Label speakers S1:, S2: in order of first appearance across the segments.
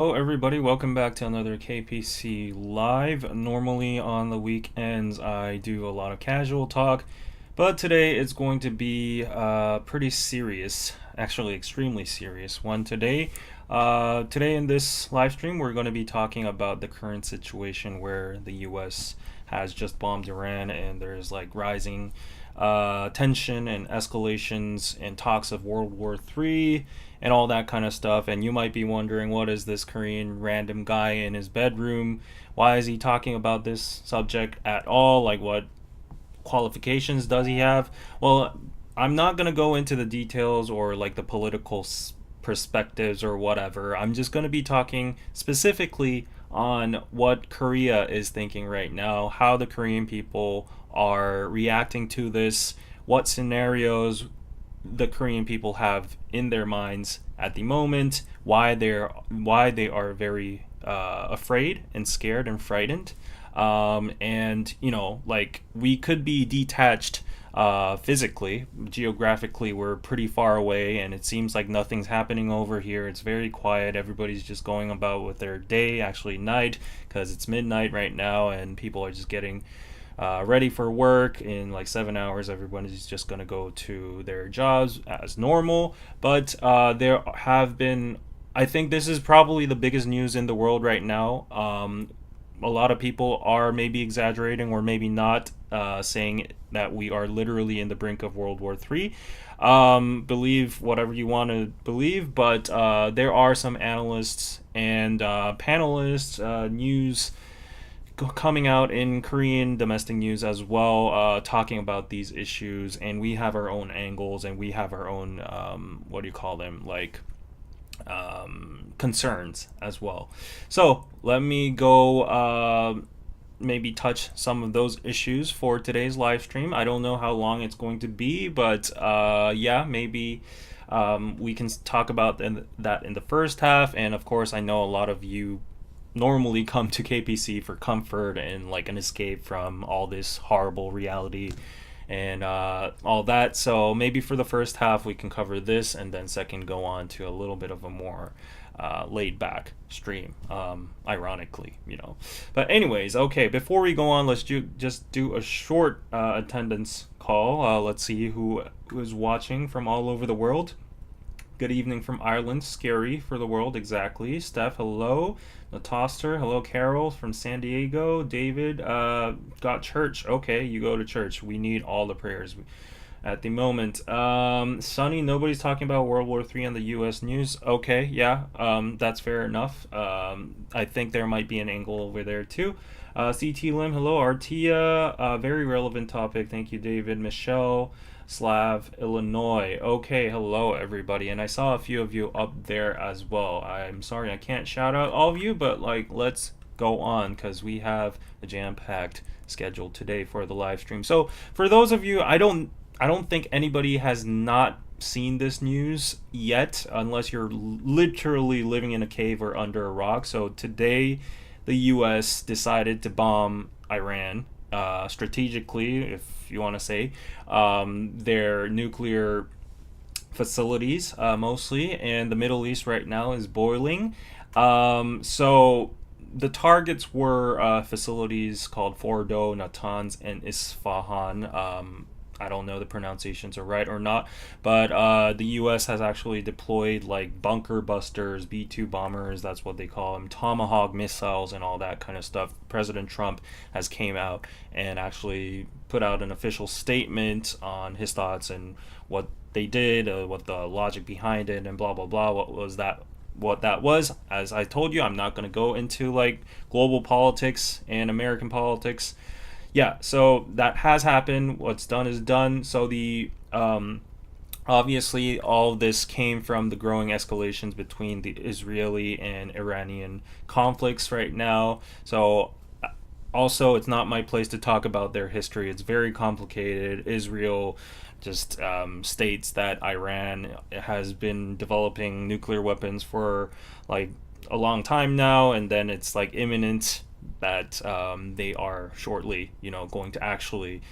S1: Hello, everybody. Welcome back to another KPC Live. Normally on the weekends, I do a lot of casual talk, but today it's going to be pretty serious, actually, extremely serious one today. Today in this live stream, we're going to be talking about the current situation where the US has just bombed Iran and there's like rising tension and escalations and talks of World War III and all that kind of stuff. And you might be wondering, what is this Korean random guy in his bedroom? Why is he talking about this subject at all? Like, what qualifications does he have? Well, I'm not going to go into the details or like the political perspectives or whatever. I'm just going to be talking specifically on what Korea is thinking right now, how the Korean people are reacting to this, what scenarios the Korean people have in their minds at the moment, why they are very afraid and scared and frightened, and like we could be detached physically, geographically, we're pretty far away, and it seems like nothing's happening over here. It's very quiet. Everybody's just going about with their day, actually night, because it's midnight right now, and people are just getting ready for work in like 7 hours. Everybody's just going to go to their jobs as normal. But there have been, I think this is probably the biggest news in the world right now. A lot of people are maybe exaggerating or maybe not, saying that we are literally in the brink of World War III. Believe whatever you want to believe, but there are some analysts and panelists, news coming out in Korean domestic news as well, talking about these issues, and we have our own angles and we have our own what do you call them, like concerns as well. So let me go maybe touch some of those issues for today's live stream. I don't know how long it's going to be, but yeah, maybe we can talk about that in the first half. And of course, I know a lot of you normally come to KPC for comfort and like an escape from all this horrible reality and all that. So maybe for the first half we can cover this, and then second go on to a little bit of a more laid back stream, ironically. But anyways, okay, before we go on, let's just do a short attendance call. Let's see who is watching from all over the world. Good evening from Ireland. Scary for the world, exactly. Steph, hello. Natoster, hello. Carol from San Diego. David, got church. Okay, you go to church. We need all the prayers at the moment. Sunny, nobody's talking about World War III on the U.S. news. Okay, yeah, that's fair enough. I think there might be an angle over there too. CT Lim, hello. Artia, very relevant topic. Thank you, David. Michelle, Slav, Illinois. Okay, hello everybody, and I saw a few of you up there as well. I'm sorry I can't shout out all of you, but like let's go on because we have a jam-packed schedule today for the live stream. So for those of you, I don't think anybody has not seen this news yet, unless you're literally living in a cave or under a rock. So today, the U.S. decided to bomb Iran strategically, if you want to say, their nuclear facilities mostly, and the Middle East right now is boiling. So the targets were facilities called Fordo, Natanz, and Isfahan. I don't know the pronunciations are right or not, but the U.S. has actually deployed like bunker busters, B-2 bombers, that's what they call them, Tomahawk missiles, and all that kind of stuff. President Trump has came out and actually put out an official statement on his thoughts and what they did, what the logic behind it, and blah blah blah. What that was. As I told you, I'm not going to go into like global politics and American politics. Yeah, so that has happened. What's done is done. So the obviously all of this came from the growing escalations between the Israeli and Iranian conflicts right now. So also, it's not my place to talk about their history. It's very complicated. Israel just states that Iran has been developing nuclear weapons for like a long time now, and then it's like imminent that they are shortly, going to actually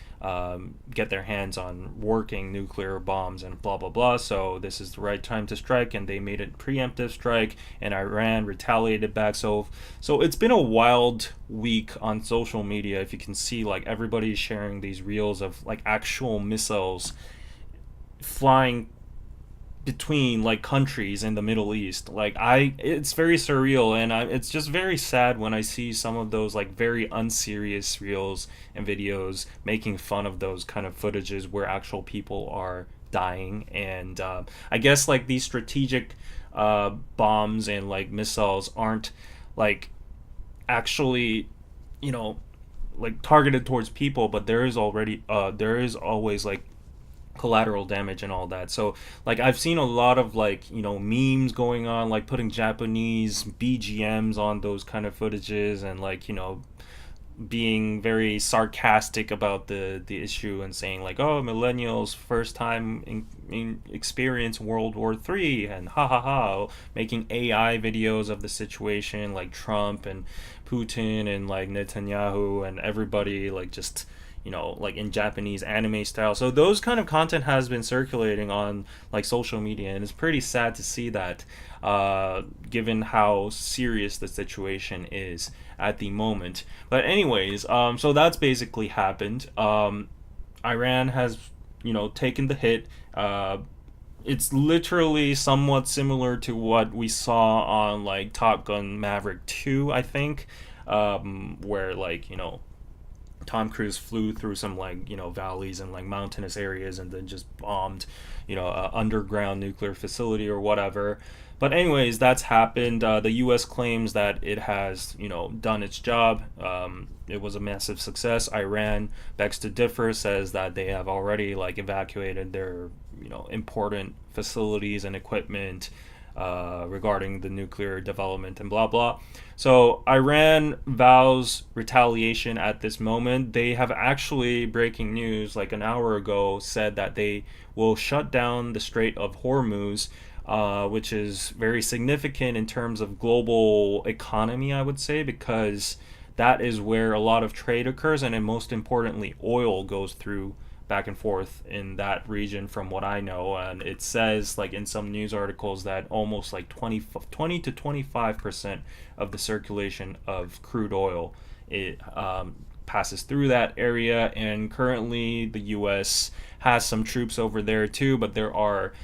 S1: get their hands on working nuclear bombs and blah blah blah. So this is the right time to strike, and they made a preemptive strike, and Iran retaliated back. So it's been a wild week on social media. If you can see, like everybody's sharing these reels of like actual missiles flying between like countries in the Middle East. It's very surreal, and it's just very sad when I see some of those like very unserious reels and videos making fun of those kind of footages where actual people are dying. And I guess like these strategic bombs and like missiles aren't like actually, you know, like targeted towards people, but there is always like collateral damage and all that. So like I've seen a lot of like, memes going on, like putting Japanese BGMs on those kind of footages, and like, being very sarcastic about the issue and saying like, oh, millennials first time in experience World War III, and ha ha ha, making AI videos of the situation, like Trump and Putin and like Netanyahu and everybody, like just like in Japanese anime style. So those kind of content has been circulating on like social media, and it's pretty sad to see that, given how serious the situation is at the moment. But anyways, so that's basically happened. Iran has, taken the hit. It's literally somewhat similar to what we saw on like Top Gun Maverick 2, I think, where like, Tom Cruise flew through some like valleys and like mountainous areas and then just bombed a underground nuclear facility or whatever. But anyways, that's happened. The U.S. claims that it has done its job. It was a massive success. Iran begs to differ, says that they have already like evacuated their important facilities and equipment regarding the nuclear development and blah blah. So Iran vows retaliation at this moment. They have actually, breaking news like an hour ago, said that they will shut down the Strait of Hormuz, which is very significant in terms of global economy, I would say, because that is where a lot of trade occurs, and then most importantly, oil goes through back and forth in that region, from what I know. And it says like in some news articles that almost like 20 to 25% of the circulation of crude oil, it passes through that area. And currently the US has some troops over there too, but there are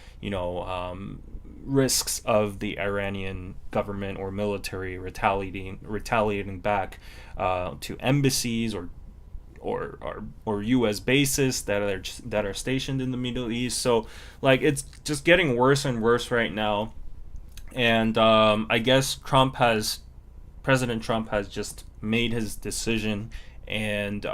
S1: risks of the Iranian government or military retaliating back to embassies or U.S. bases that are stationed in the Middle East. So like it's just getting worse and worse right now. And I guess President Trump has just made his decision, and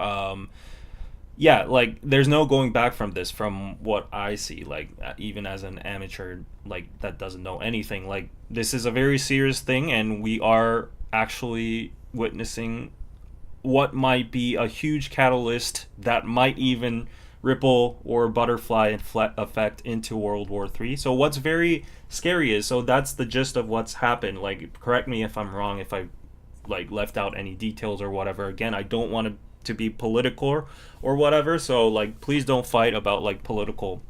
S1: yeah, like there's no going back from this, from what I see. Like even as an amateur, like that doesn't know anything, like this is a very serious thing, and we are actually witnessing what might be a huge catalyst that might even ripple or butterfly effect into World War III. So what's very scary is, so that's the gist of what's happened. Like correct me if I'm wrong, if I like left out any details or whatever. Again, I don't want to be political or whatever, so like please don't fight about like political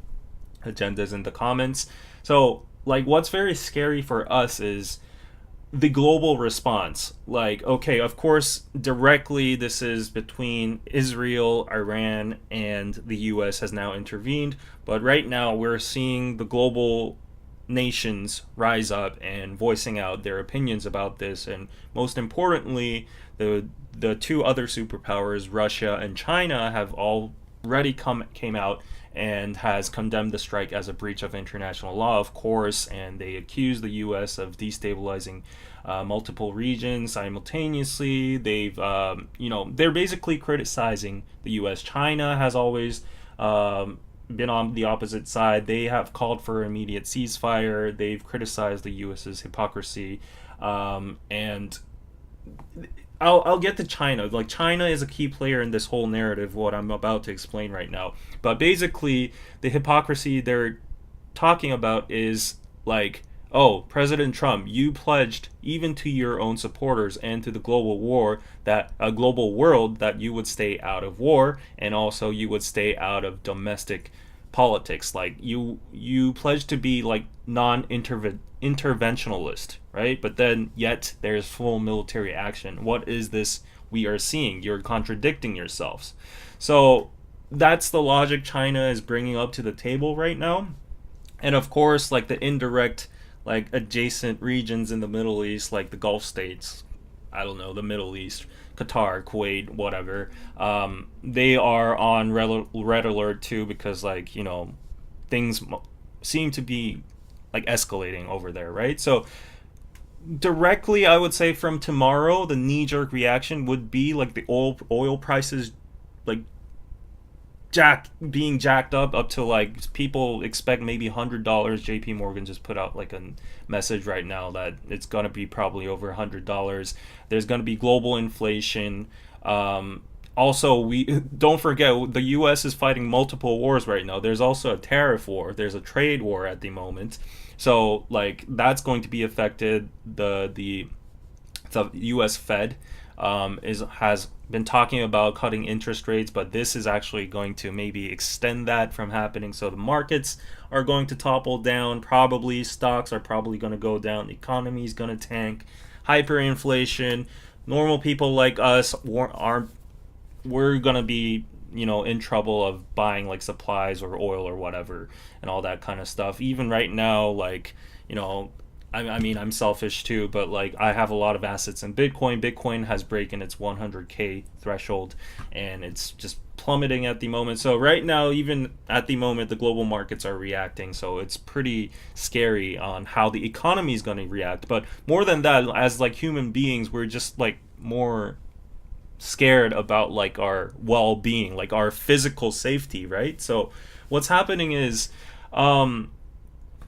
S1: agendas in the comments. So like what's very scary for us is the global response. Like, okay, of course, directly this is between Israel, Iran, and the US has now intervened. But right now, we're seeing the global nations rise up and voicing out their opinions about this. And most importantly, the two other superpowers, Russia and China, have already came out and has condemned the strike as a breach of international law, of course, and they accuse the U.S. of destabilizing multiple regions simultaneously. They're basically criticizing the U.S. China has always been on the opposite side. They have called for immediate ceasefire. They've criticized the U.S.'s hypocrisy, and I'll get to China. Like China is a key player in this whole narrative, what I'm about to explain right now. But basically, the hypocrisy they're talking about is like, oh, President Trump, you pledged even to your own supporters and to the global war that a global world that you would stay out of war and also you would stay out of domestic politics. Like you pledged to be like non-interventionalist, right? But then yet there's full military action. What is this we are seeing? You're contradicting yourselves. So that's the logic China is bringing up to the table right now. And of course, like the indirect, like adjacent regions in the Middle East, like the Gulf states, I don't know, the Middle East, Qatar, Kuwait, whatever, they are on red alert too because, like, things seem to be like escalating over there, right? So directly, I would say from tomorrow, the knee jerk reaction would be like the oil prices, like being jacked up to like people expect maybe $100. JP Morgan just put out like a message right now that it's going to be probably over $100. There's going to be global inflation. Also, we don't forget the US is fighting multiple wars right now. There's also a tariff war, there's a trade war at the moment. So like that's going to be affected. The U.S. Fed is has been talking about cutting interest rates, but this is actually going to maybe extend that from happening. So the markets are going to topple down. Probably stocks are probably going to go down. The economy is going to tank. Hyperinflation. Normal people like us aren't. We're going to be in trouble of buying like supplies or oil or whatever and all that kind of stuff. Even right now, like I mean, I'm selfish too, but like I have a lot of assets in Bitcoin. Bitcoin has broken its 100K threshold, and it's just plummeting at the moment. So right now, even at the moment, the global markets are reacting. So it's pretty scary on how the economy is going to react. But more than that, as like human beings, we're just like more scared about like our well-being, like our physical safety, right? So what's happening is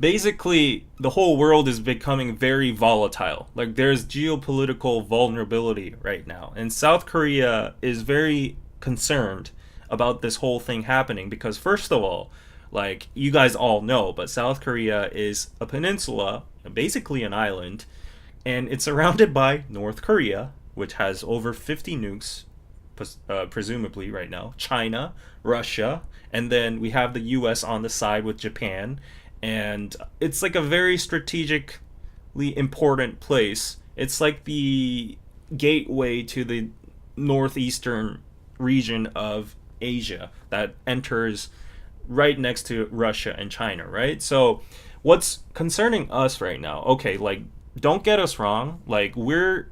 S1: basically the whole world is becoming very volatile. Like there's geopolitical vulnerability right now, and South Korea is very concerned about this whole thing happening because first of all, like you guys all know, but South Korea is a peninsula, basically an island, and it's surrounded by North Korea, which has over 50 nukes, presumably right now, China, Russia, and then we have the US on the side with Japan. And it's like a very strategically important place. It's like the gateway to the northeastern region of Asia that enters right next to Russia and China, right? So what's concerning us right now, okay, like don't get us wrong, like we're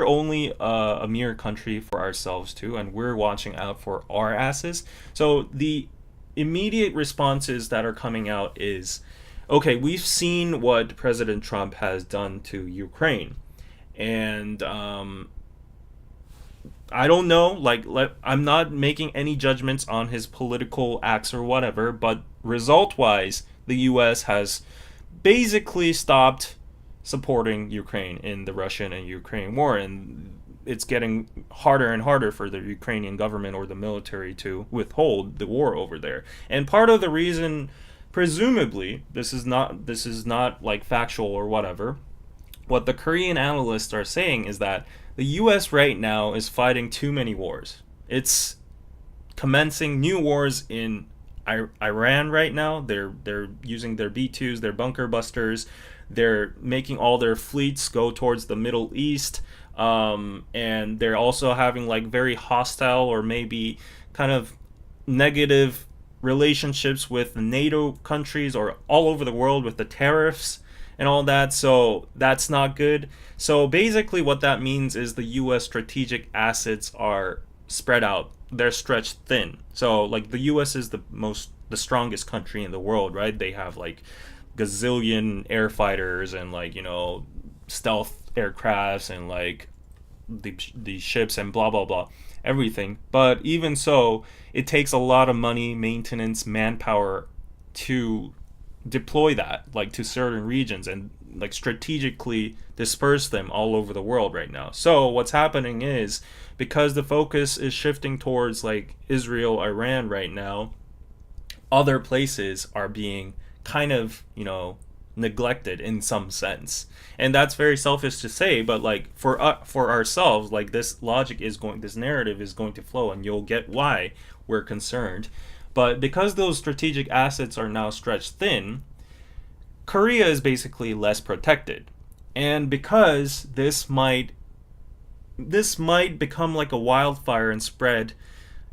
S1: only a mere country for ourselves too, and we're watching out for our asses. So the immediate responses that are coming out is, okay, we've seen what President Trump has done to Ukraine, and I don't know, like I'm not making any judgments on his political acts or whatever, but result wise, the US has basically stopped supporting Ukraine in the Russian and Ukraine war, and it's getting harder and harder for the Ukrainian government or the military to withhold the war over there. And part of the reason, presumably, this is not like factual or whatever, what the Korean analysts are saying is that the US right now is fighting too many wars. It's commencing new wars in Iran right now. They're using their B2s, their bunker busters. They're making all their fleets go towards the Middle East. And they're also having like very hostile or maybe kind of negative relationships with NATO countries or all over the world with the tariffs and all that. So that's not good. So basically what that means is the US strategic assets are spread out. They're stretched thin. So like the US is the strongest country in the world, right? They have like gazillion air fighters and like, stealth aircrafts and like the ships and blah blah blah, everything. But even so, it takes a lot of money, maintenance, manpower to deploy that like to certain regions and like strategically disperse them all over the world right now. So what's happening is, because the focus is shifting towards like Israel, Iran right now, other places are being kind of neglected in some sense. And that's very selfish to say, but like for ourselves, like this narrative is going to flow, and you'll get why we're concerned. But because those strategic assets are now stretched thin, Korea is basically less protected. And because this might become like a wildfire and spread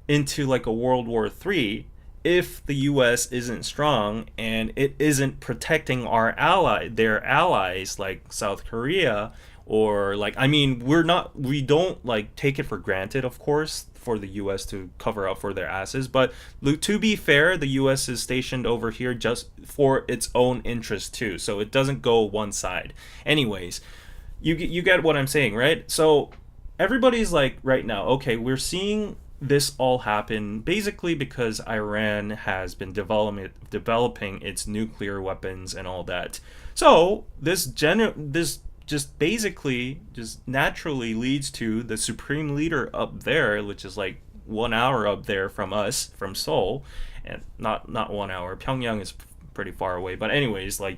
S1: into like a World War III if the U.S. isn't strong and it isn't protecting their allies like South Korea, or like, I mean, we don't like take it for granted, of course, for the U.S. to cover up for their asses. But to be fair, the U.S. is stationed over here just for its own interest too, so it doesn't go one side. Anyways, you get what I'm saying, right? So everybody's like right now, okay, we're seeing this all happen basically because Iran has been developing its nuclear weapons and all that. So this just basically just naturally leads to the supreme leader up there, which is like 1 hour up there from us, from Seoul, and not 1 hour. Pyongyang is pretty far away, but anyways, like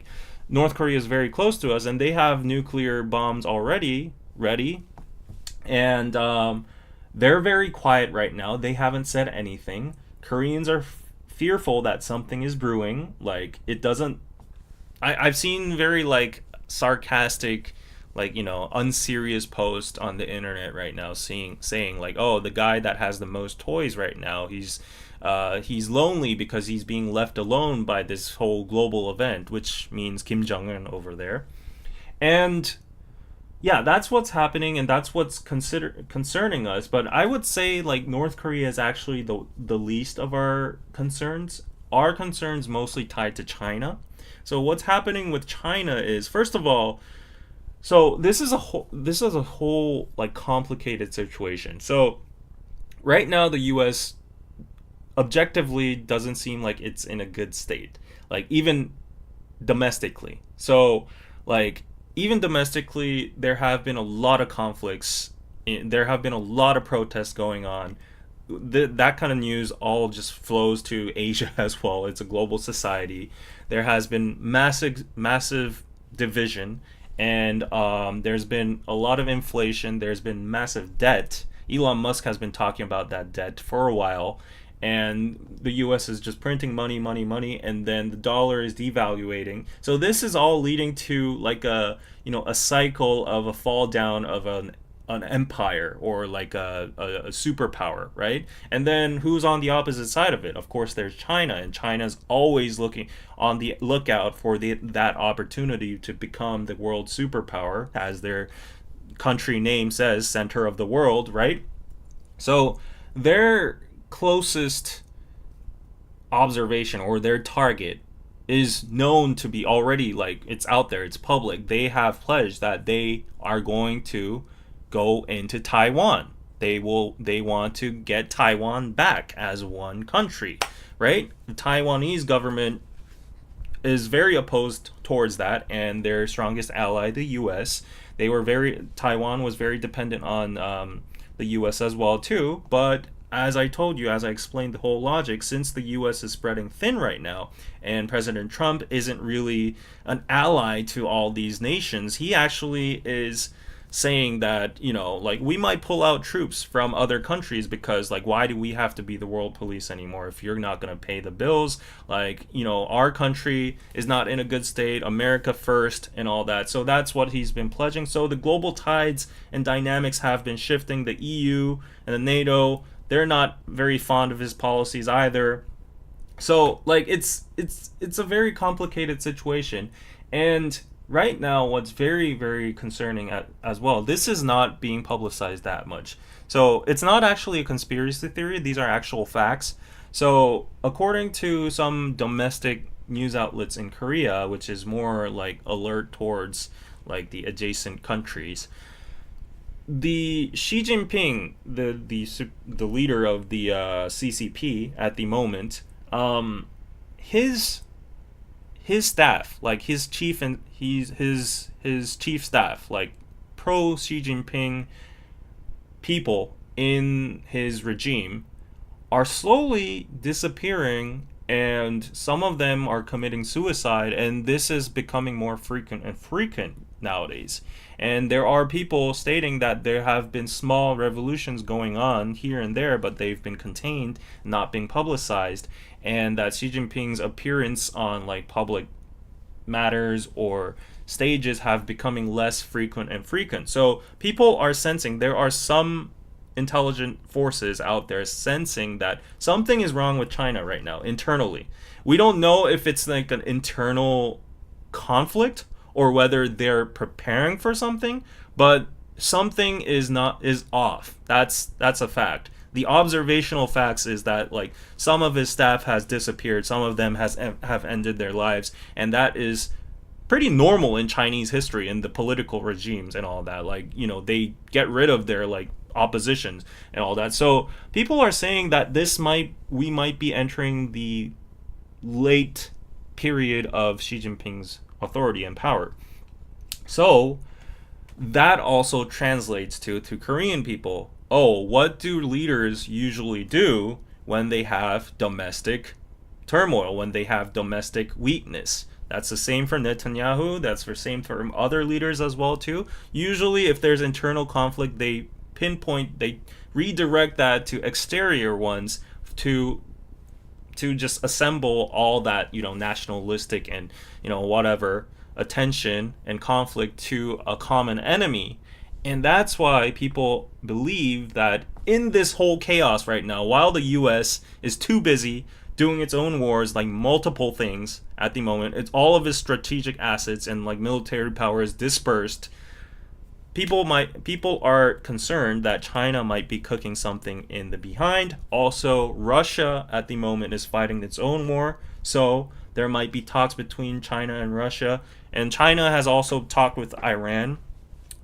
S1: North Korea is very close to us, and they have nuclear bombs already ready, and they're very quiet right now. They haven't said anything. Koreans are fearful that something is brewing. Like, it doesn't. I've seen very like sarcastic, like, unserious posts on the internet right now, saying like, oh, the guy that has the most toys right now, he's lonely because he's being left alone by this whole global event, which means Kim Jong Un over there, and yeah, that's what's happening, and that's what's concerning us. But I would say like North Korea is actually the least of our concerns. Our concerns mostly tied to China. So what's happening with China is, first of all, so this is a whole like complicated situation. So right now the U.S. objectively doesn't seem like it's in a good state, like even domestically. So like even domestically, there have been a lot of conflicts. There have been a lot of protests going on. That kind of news all just flows to Asia as well. It's a global society. There has been massive division, and there's been a lot of inflation. There's been massive debt. Elon Musk has been talking about that debt for a while, and the US is just printing money, money, money, and then the dollar is devaluating. So this is all leading to like a cycle of a fall down of an empire, or like a superpower, right? And then who's on the opposite side of it? Of course, there's China, and China's always looking on the lookout for that opportunity to become the world superpower, as their country name says, center of the world, right? So their closest observation, or their target, is known to be already, like, it's out there, it's public. They have pledged that they are going to go into Taiwan. They want to get Taiwan back as one country, right? The Taiwanese government is very opposed towards that, and their strongest ally, the US, Taiwan was very dependent on the US as well too. But as I told you, as I explained the whole logic, since the US is spreading thin right now, and President Trump isn't really an ally to all these nations, he actually is saying that, like, we might pull out troops from other countries, because, like, why do we have to be the world police anymore if you're not going to pay the bills? Like, our country is not in a good state, America first, and all that. So that's what he's been pledging. So the global tides and dynamics have been shifting. The EU and the NATO, they're not very fond of his policies either. So, like, it's a very complicated situation. And right now, what's very, very concerning as well, this is not being publicized that much. So it's not actually a conspiracy theory. These are actual facts. So according to some domestic news outlets in Korea, which is more like alert towards like the adjacent countries, the Xi Jinping, the leader of the CCP at the moment, his staff, like his chief and his chief staff, like pro Xi Jinping people in his regime, are slowly disappearing and some of them are committing suicide, and this is becoming more frequent and frequent nowadays. And there are people stating that there have been small revolutions going on here and there, but they've been contained, not being publicized, and that Xi Jinping's appearance on like public matters or stages have becoming less frequent and frequent. So people are sensing, there are some intelligent forces out there sensing that something is wrong with China right now internally. We don't know if it's like an internal conflict or whether they're preparing for something, but something is off. That's a fact. The observational facts is that like some of his staff has disappeared, some of them have ended their lives, and that is pretty normal in Chinese history and the political regimes and all that. Like, they get rid of their like oppositions and all that. So people are saying that we might be entering the late period of Xi Jinping's authority and power. So that also translates to Korean people. Oh, what do leaders usually do when they have domestic turmoil, when they have domestic weakness? That's the same for Netanyahu. That's the same for other leaders as well too. Usually, if there's internal conflict, they redirect that to exterior ones to just assemble all that nationalistic and whatever attention and conflict to a common enemy. And that's why people believe that in this whole chaos right now, while the US is too busy doing its own wars, like multiple things at the moment, it's all of its strategic assets and like military power is dispersed. People are concerned that China might be cooking something in the behind. Also, Russia at the moment is fighting its own war, so there might be talks between China and Russia. And China has also talked with Iran,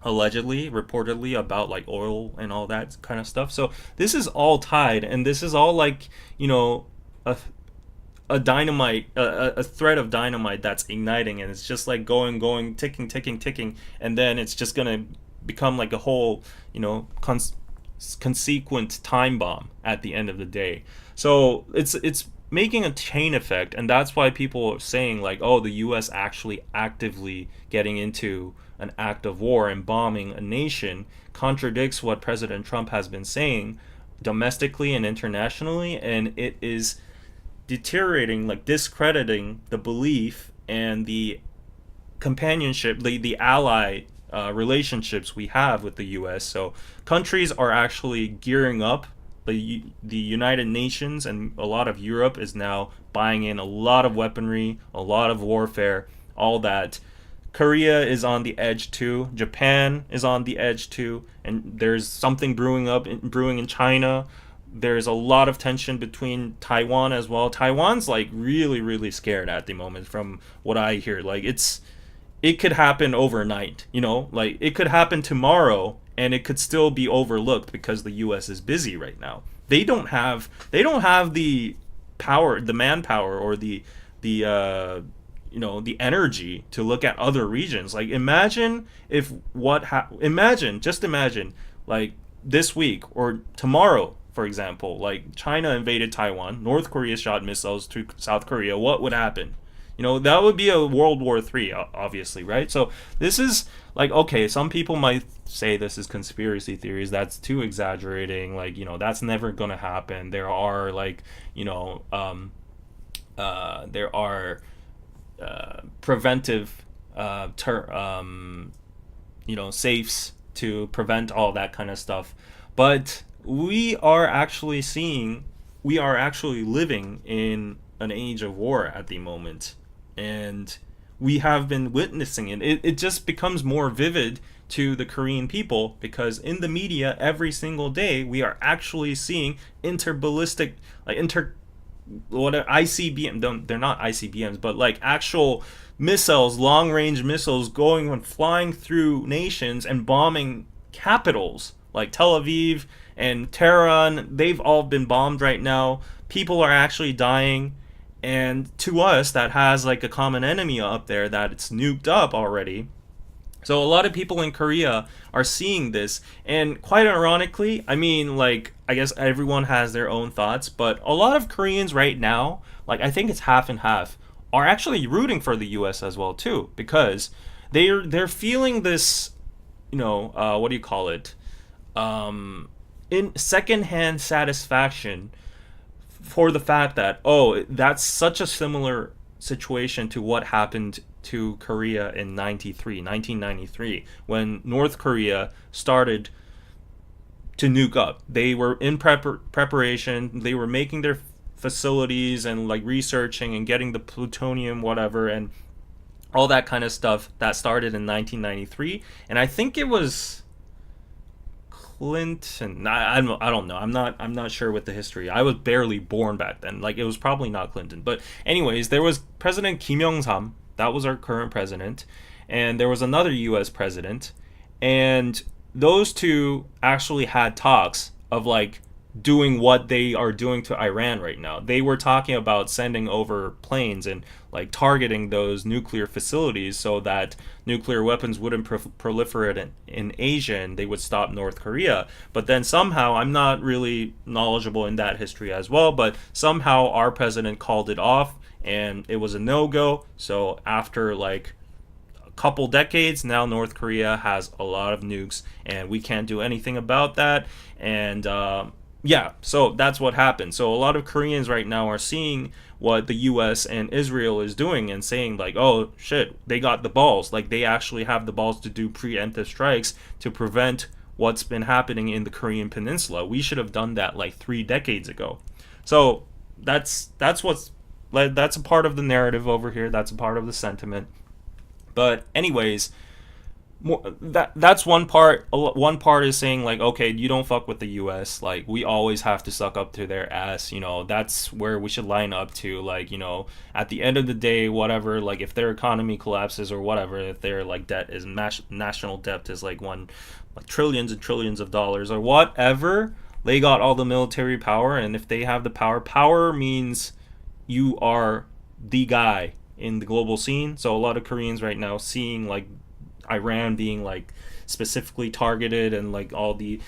S1: allegedly, reportedly, about like oil and all that kind of stuff. So this is all tied, and this is all like a dynamite, a thread of dynamite that's igniting, and it's just like going, ticking, and then it's just gonna become like a whole, consequent time bomb at the end of the day. So it's making a chain effect, and that's why people are saying like, oh, the U.S. actually actively getting into an act of war and bombing a nation contradicts what President Trump has been saying domestically and internationally, and it is deteriorating, like discrediting the belief and the companionship, the ally relationships we have with the U.S. So countries are actually gearing up. The United Nations and a lot of Europe is now buying in a lot of weaponry, a lot of warfare, all that. Korea is on the edge too. Japan is on the edge too, and there's something brewing in China. There's a lot of tension between Taiwan as well. Taiwan's like really, really scared at the moment from what I hear. Like it could happen overnight, like it could happen tomorrow and it could still be overlooked because the US is busy right now. They don't have the power, the manpower, or the energy to look at other regions. Like imagine imagine like this week or tomorrow, for example, like China invaded Taiwan, North Korea shot missiles to South Korea. What would happen? That would be a World War III, obviously, right? So this is like, okay, some people might say this is conspiracy theories. That's too exaggerating. Like, that's never going to happen. There are like, there are preventive, safes to prevent all that kind of stuff. But we are actually living in an age of war at the moment. And we have been witnessing it. It just becomes more vivid to the Korean people because in the media every single day we are actually seeing interballistic, like ICBM. They're not ICBMs, but like actual missiles, long range missiles going and flying through nations and bombing capitals like Tel Aviv and Tehran. They've all been bombed right now. People are actually dying. And to us, that has like a common enemy up there that it's nuked up already. So a lot of people in Korea are seeing this, and quite ironically, I mean, like, I guess everyone has their own thoughts, but a lot of Koreans right now, like, I think it's half and half, are actually rooting for the U.S. as well too, because they're feeling this, what do you call it? In secondhand satisfaction for the fact that, oh, that's such a similar situation to what happened to Korea in 1993, when North Korea started to nuke up. They were in preparation, they were making their facilities and like researching and getting the plutonium, whatever, and all that kind of stuff that started in 1993. And I think it was Clinton. I don't know. I'm not sure with the history. I was barely born back then. Like, it was probably not Clinton. But anyways, there was President Kim Young Sam. That was our current president, and there was another U.S. president, and those two actually had talks of like doing what they are doing to Iran right now. They were talking about sending over planes and like targeting those nuclear facilities so that nuclear weapons wouldn't proliferate in Asia and they would stop North Korea. But then somehow, I'm not really knowledgeable in that history as well, but somehow our president called it off and it was a no-go. So after like couple decades now, North Korea has a lot of nukes and we can't do anything about that. And yeah, so that's what happened. So a lot of Koreans right now are seeing what the US and Israel is doing and saying like, oh shit, they got the balls. Like, they actually have the balls to do preemptive strikes to prevent what's been happening in the Korean peninsula. We should have done that like 3 decades ago. So that's a part of the narrative over here. That's a part of the sentiment. But anyways, that's one part. One part is saying like, okay, you don't fuck with the U.S. Like, we always have to suck up to their ass. That's where we should line up to. Like, at the end of the day, whatever. Like, if their economy collapses or whatever, if their like debt is national debt is like trillions and trillions of dollars or whatever, they got all the military power, and if they have the power means you are the guy in the global scene. So a lot of Koreans right now seeing like Iran being like specifically targeted and like all the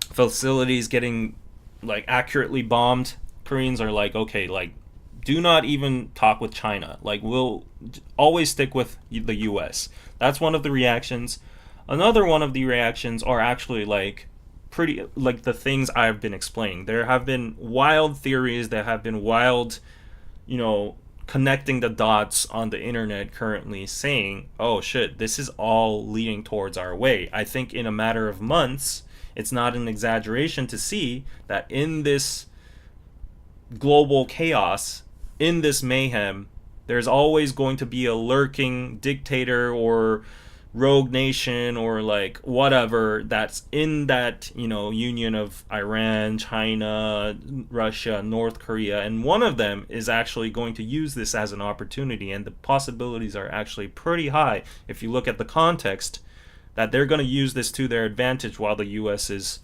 S1: facilities getting like accurately bombed. Koreans are like, okay, like, do not even talk with China. Like, we'll always stick with the US. That's one of the reactions. Another one of the reactions are actually like pretty like the things I've been explaining. There have been wild theories, there have been wild, connecting the dots on the internet currently saying, oh shit, this is all leading towards our way. I think in a matter of months, it's not an exaggeration to see that in this global chaos, in this mayhem, there's always going to be a lurking dictator or rogue nation or like whatever that's in that union of Iran, China, Russia, North Korea, and one of them is actually going to use this as an opportunity, and the possibilities are actually pretty high if you look at the context that they're going to use this to their advantage while the US is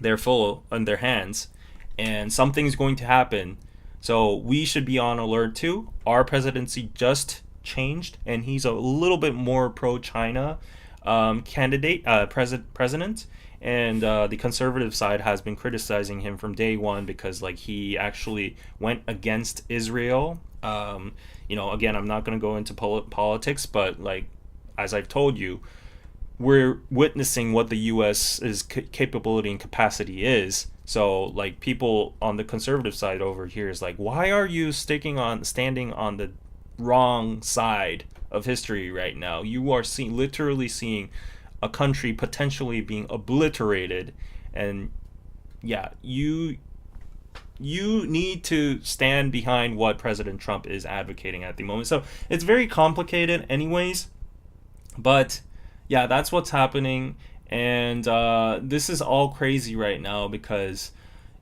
S1: they're full in their hands, and something's going to happen. So we should be on alert too. Our presidency just changed, and he's a little bit more pro-China president, and the conservative side has been criticizing him from day one because like he actually went against Israel. Again, I'm not going to go into politics, but like, as I've told you, we're witnessing what the US's capability and capacity is. So like, people on the conservative side over here is like, why are you standing on the wrong side of history right now? You are literally seeing a country potentially being obliterated, and yeah, you need to stand behind what President Trump is advocating at the moment. So it's very complicated anyways, but yeah, that's what's happening. And this is all crazy right now because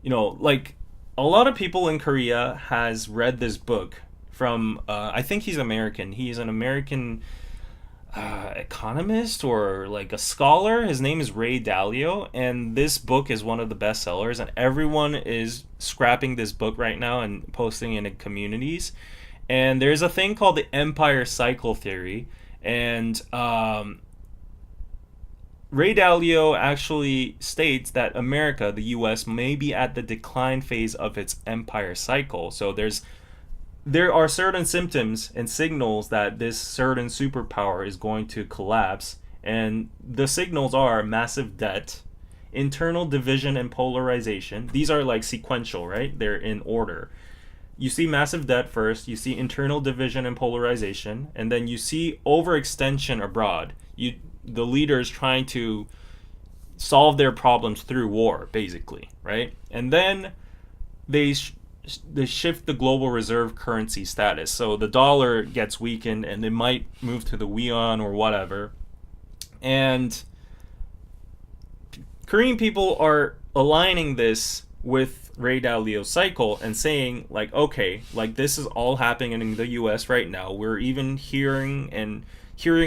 S1: like, a lot of people in Korea has read this book from I think he's American. He's an American economist or like a scholar. His name is Ray Dalio, and this book is one of the best sellers, and everyone is scrapping this book right now and posting it in communities. And there's a thing called the empire cycle theory, And Ray Dalio actually states that America, the US, may be at the decline phase of its empire cycle. So there are certain symptoms and signals that this certain superpower is going to collapse. And the signals are massive debt, internal division and polarization. These are like sequential, right? They're in order. You see massive debt first, you see internal division and polarization, and then you see overextension abroad. The leaders trying to solve their problems through war, basically, right? And then they they shift the global reserve currency status. So the dollar gets weakened and it might move to the yuan or whatever. And Korean people are aligning this with Ray Dalio's cycle and saying, like, okay, like this is all happening in the US right now. We're even hearing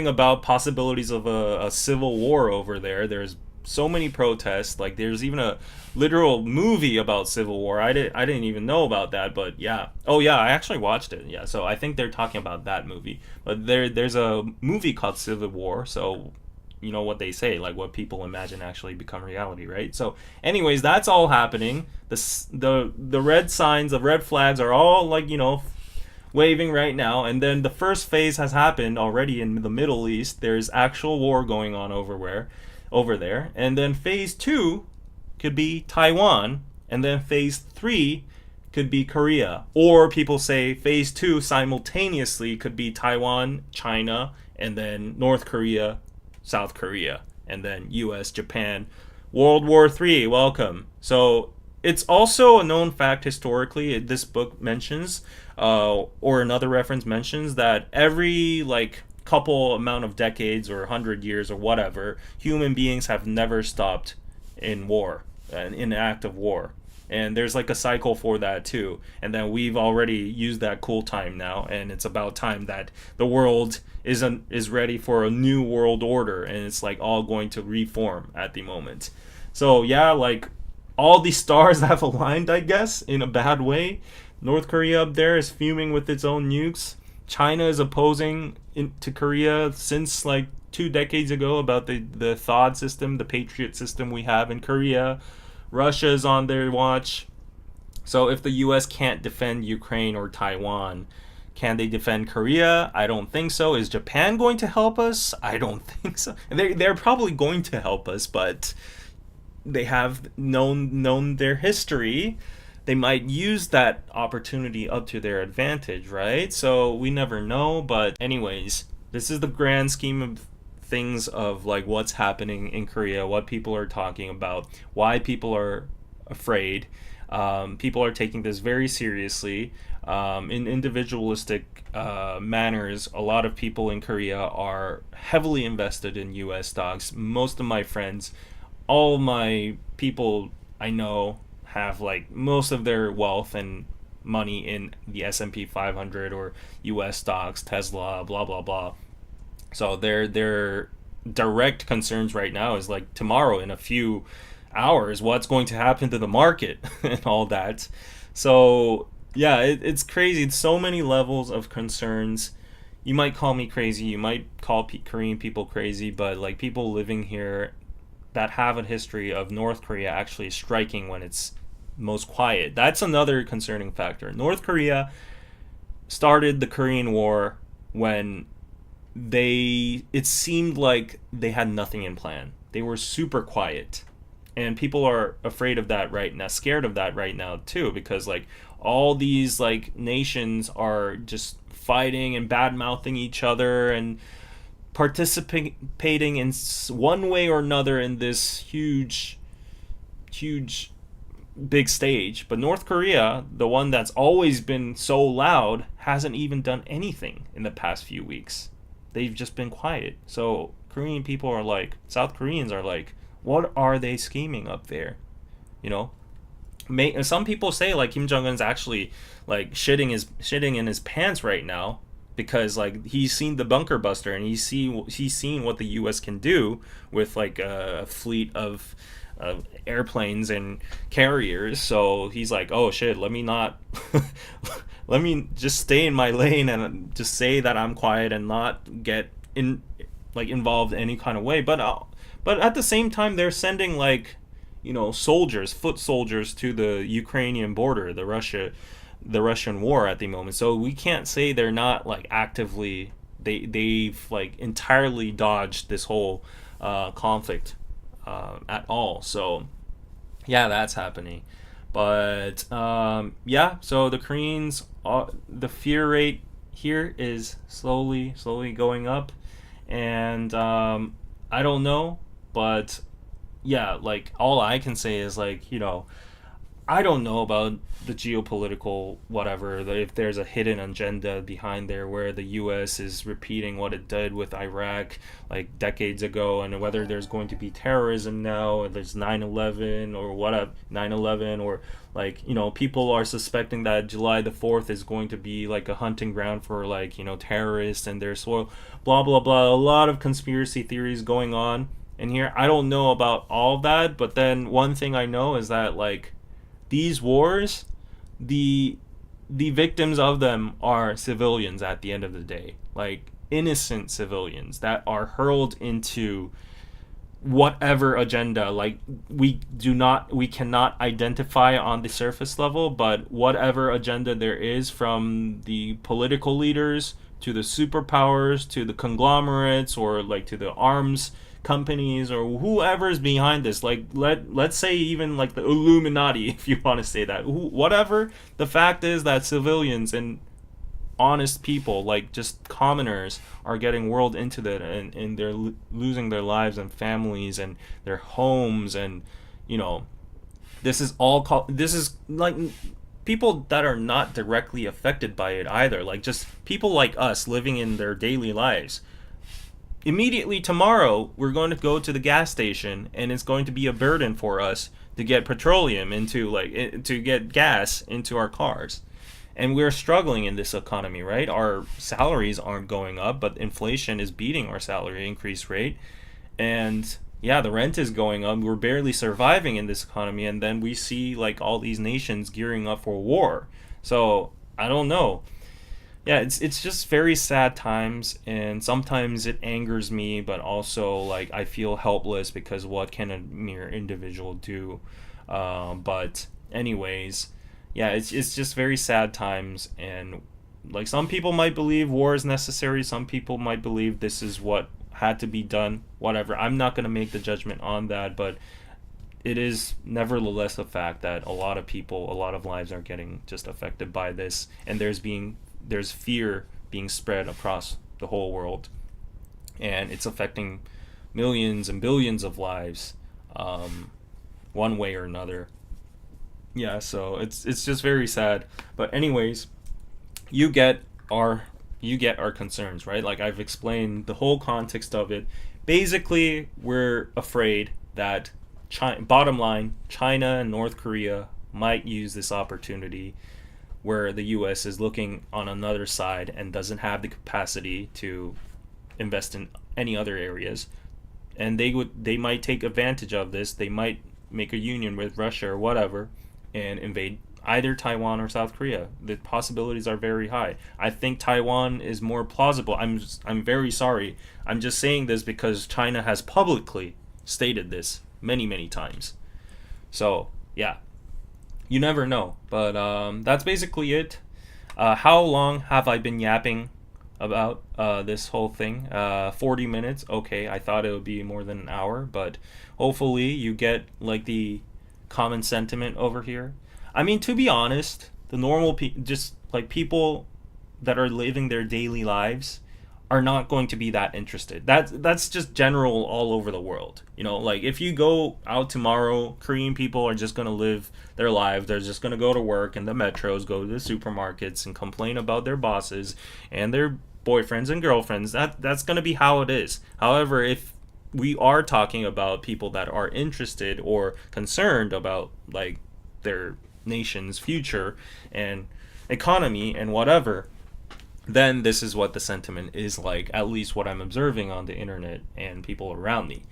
S1: about possibilities of a civil war over there. There's so many protests. Like there's even a literal movie about civil war. I didn't even know about that, but yeah. Oh yeah, I actually watched it. Yeah, so I think they're talking about that movie. But there's a movie called Civil War, so you know what they say, like what people imagine actually become reality, right? So anyways, that's all happening. The red signs, the red flags are all like, waving right now, and then the first phase has happened already in the Middle East. There's actual war going on over there, and then phase 2 could be Taiwan, and then phase 3 could be Korea, or people say phase 2 simultaneously could be Taiwan, China, and then North Korea, South Korea, and then US, Japan. World War III, welcome. So it's also a known fact historically. This book mentions, or another reference mentions, that every like couple amount of decades or 100 years or whatever, human beings have never stopped in war, in an act of war. And there's like a cycle for that too. And then we've already used that cool time now, and it's about time that the world is ready for a new world order, and it's like all going to reform at the moment. So yeah, like all these stars have aligned, I guess, in a bad way. North Korea up there is fuming with its own nukes. China is opposing to Korea since like 2 decades ago about the THAAD system, the Patriot system we have in Korea. Russia is on their watch. So if the US can't defend Ukraine or Taiwan, can they defend Korea? I don't think so. Is Japan going to help us? I don't think so. They're probably going to help us, but they have known their history. They might use that opportunity up to their advantage, right? So we never know. But anyways, this is the grand scheme of things of like what's happening in Korea, what people are talking about, why people are afraid. People are taking this very seriously. In individualistic manners, a lot of people in Korea are heavily invested in US stocks. Most of my friends, all my people I know, have like most of their wealth and money in the S&P 500 or US stocks, Tesla, blah blah blah. So their direct concerns right now is like tomorrow, in a few hours, what's going to happen to the market and all that. So yeah, it's crazy. It's so many levels of concerns. You might call me crazy, you might call Korean people crazy, but like people living here that have a history of North Korea actually striking when it's most quiet. That's another concerning factor. North Korea started the Korean War when it seemed like they had nothing in plan. They were super quiet. And people are afraid of that right now, scared of that right now too, because like all these like nations are just fighting and bad mouthing each other and participating in one way or another in this huge big stage. But North Korea, the one that's always been so loud, hasn't even done anything in the past few weeks. They've just been quiet. So Korean people are like, South Koreans are like, what are they scheming up there? You know, some people say like Kim Jong Un's actually like shitting in his pants right now, because like he's seen the bunker buster and he's seen what the U.S. can do with like a fleet of airplanes and carriers. So he's like, oh shit, let me not let me just stay in my lane and just say that I'm quiet and not get in like involved any kind of way. But at the same time, they're sending like soldiers, foot soldiers to the Ukrainian border, the Russian war at the moment. So we can't say they're not like actively they've like entirely dodged this whole conflict at all. So yeah, that's happening. But yeah, so the Koreans, the fear rate here is slowly going up, and I don't know, but yeah, like all I can say is like I don't know about the geopolitical whatever, if there's a hidden agenda behind there where the US is repeating what it did with Iraq like decades ago, and whether there's going to be terrorism now, there's 9/11 or what 9/11, or like people are suspecting that July the 4th is going to be like a hunting ground for like terrorists and their soil, blah blah blah, a lot of conspiracy theories going on in here. I don't know about all that, but then one thing I know is that like these wars, the victims of them are civilians at the end of the day, like innocent civilians that are hurled into whatever agenda, like we cannot identify on the surface level, but whatever agenda there is, from the political leaders to the superpowers to the conglomerates, or like to the arms companies, or whoever's behind this, like let's say even like the Illuminati, if you want to say that, whatever. The fact is that civilians and honest people, like just commoners, are getting whirled into that, and they're losing their lives and families and their homes, and this is this is like people that are not directly affected by it either, like just people like us living in their daily lives. Immediately tomorrow, we're going to go to the gas station, and it's going to be a burden for us to get petroleum into to get gas into our cars. And we're struggling in this economy, right? Our salaries aren't going up, but inflation is beating our salary increase rate. And yeah, the rent is going up. We're barely surviving in this economy. And then we see like all these nations gearing up for war. So I don't know. Yeah, it's just very sad times, and sometimes it angers me, but also like I feel helpless because what can a mere individual do? But anyways, yeah, it's just very sad times, and like some people might believe war is necessary, some people might believe this is what had to be done. Whatever, I'm not gonna make the judgment on that, but it is nevertheless a fact that a lot of people, a lot of lives are getting just affected by this, and there's fear being spread across the whole world, and it's affecting millions and billions of lives, one way or another. Yeah, so it's just very sad. But anyways, you get our concerns, right? Like I've explained the whole context of it. Basically, we're afraid that bottom line, China and North Korea might use this opportunity where the US is looking on another side and doesn't have the capacity to invest in any other areas, and they might take advantage of this. They might make a union with Russia or whatever and invade either Taiwan or South Korea. The possibilities are very high. I think Taiwan is more plausible. I'm very sorry. I'm just saying this because China has publicly stated this many times. So, yeah. You never know. But that's basically it. How long have I been yapping about this whole thing? 40 minutes. Okay, I thought it would be more than an hour, but hopefully you get like the common sentiment over here. I mean, to be honest, the normal just like people that are living their daily lives are not going to be that interested. That's just general all over the world. Like if you go out tomorrow, Korean people are just going to live their lives. They're just going to go to work in the metros, go to the supermarkets, and complain about their bosses and their boyfriends and girlfriends. That's going to be how it is. However, if we are talking about people that are interested or concerned about like their nation's future and economy and whatever, then this is what the sentiment is like, at least what I'm observing on the internet and people around me.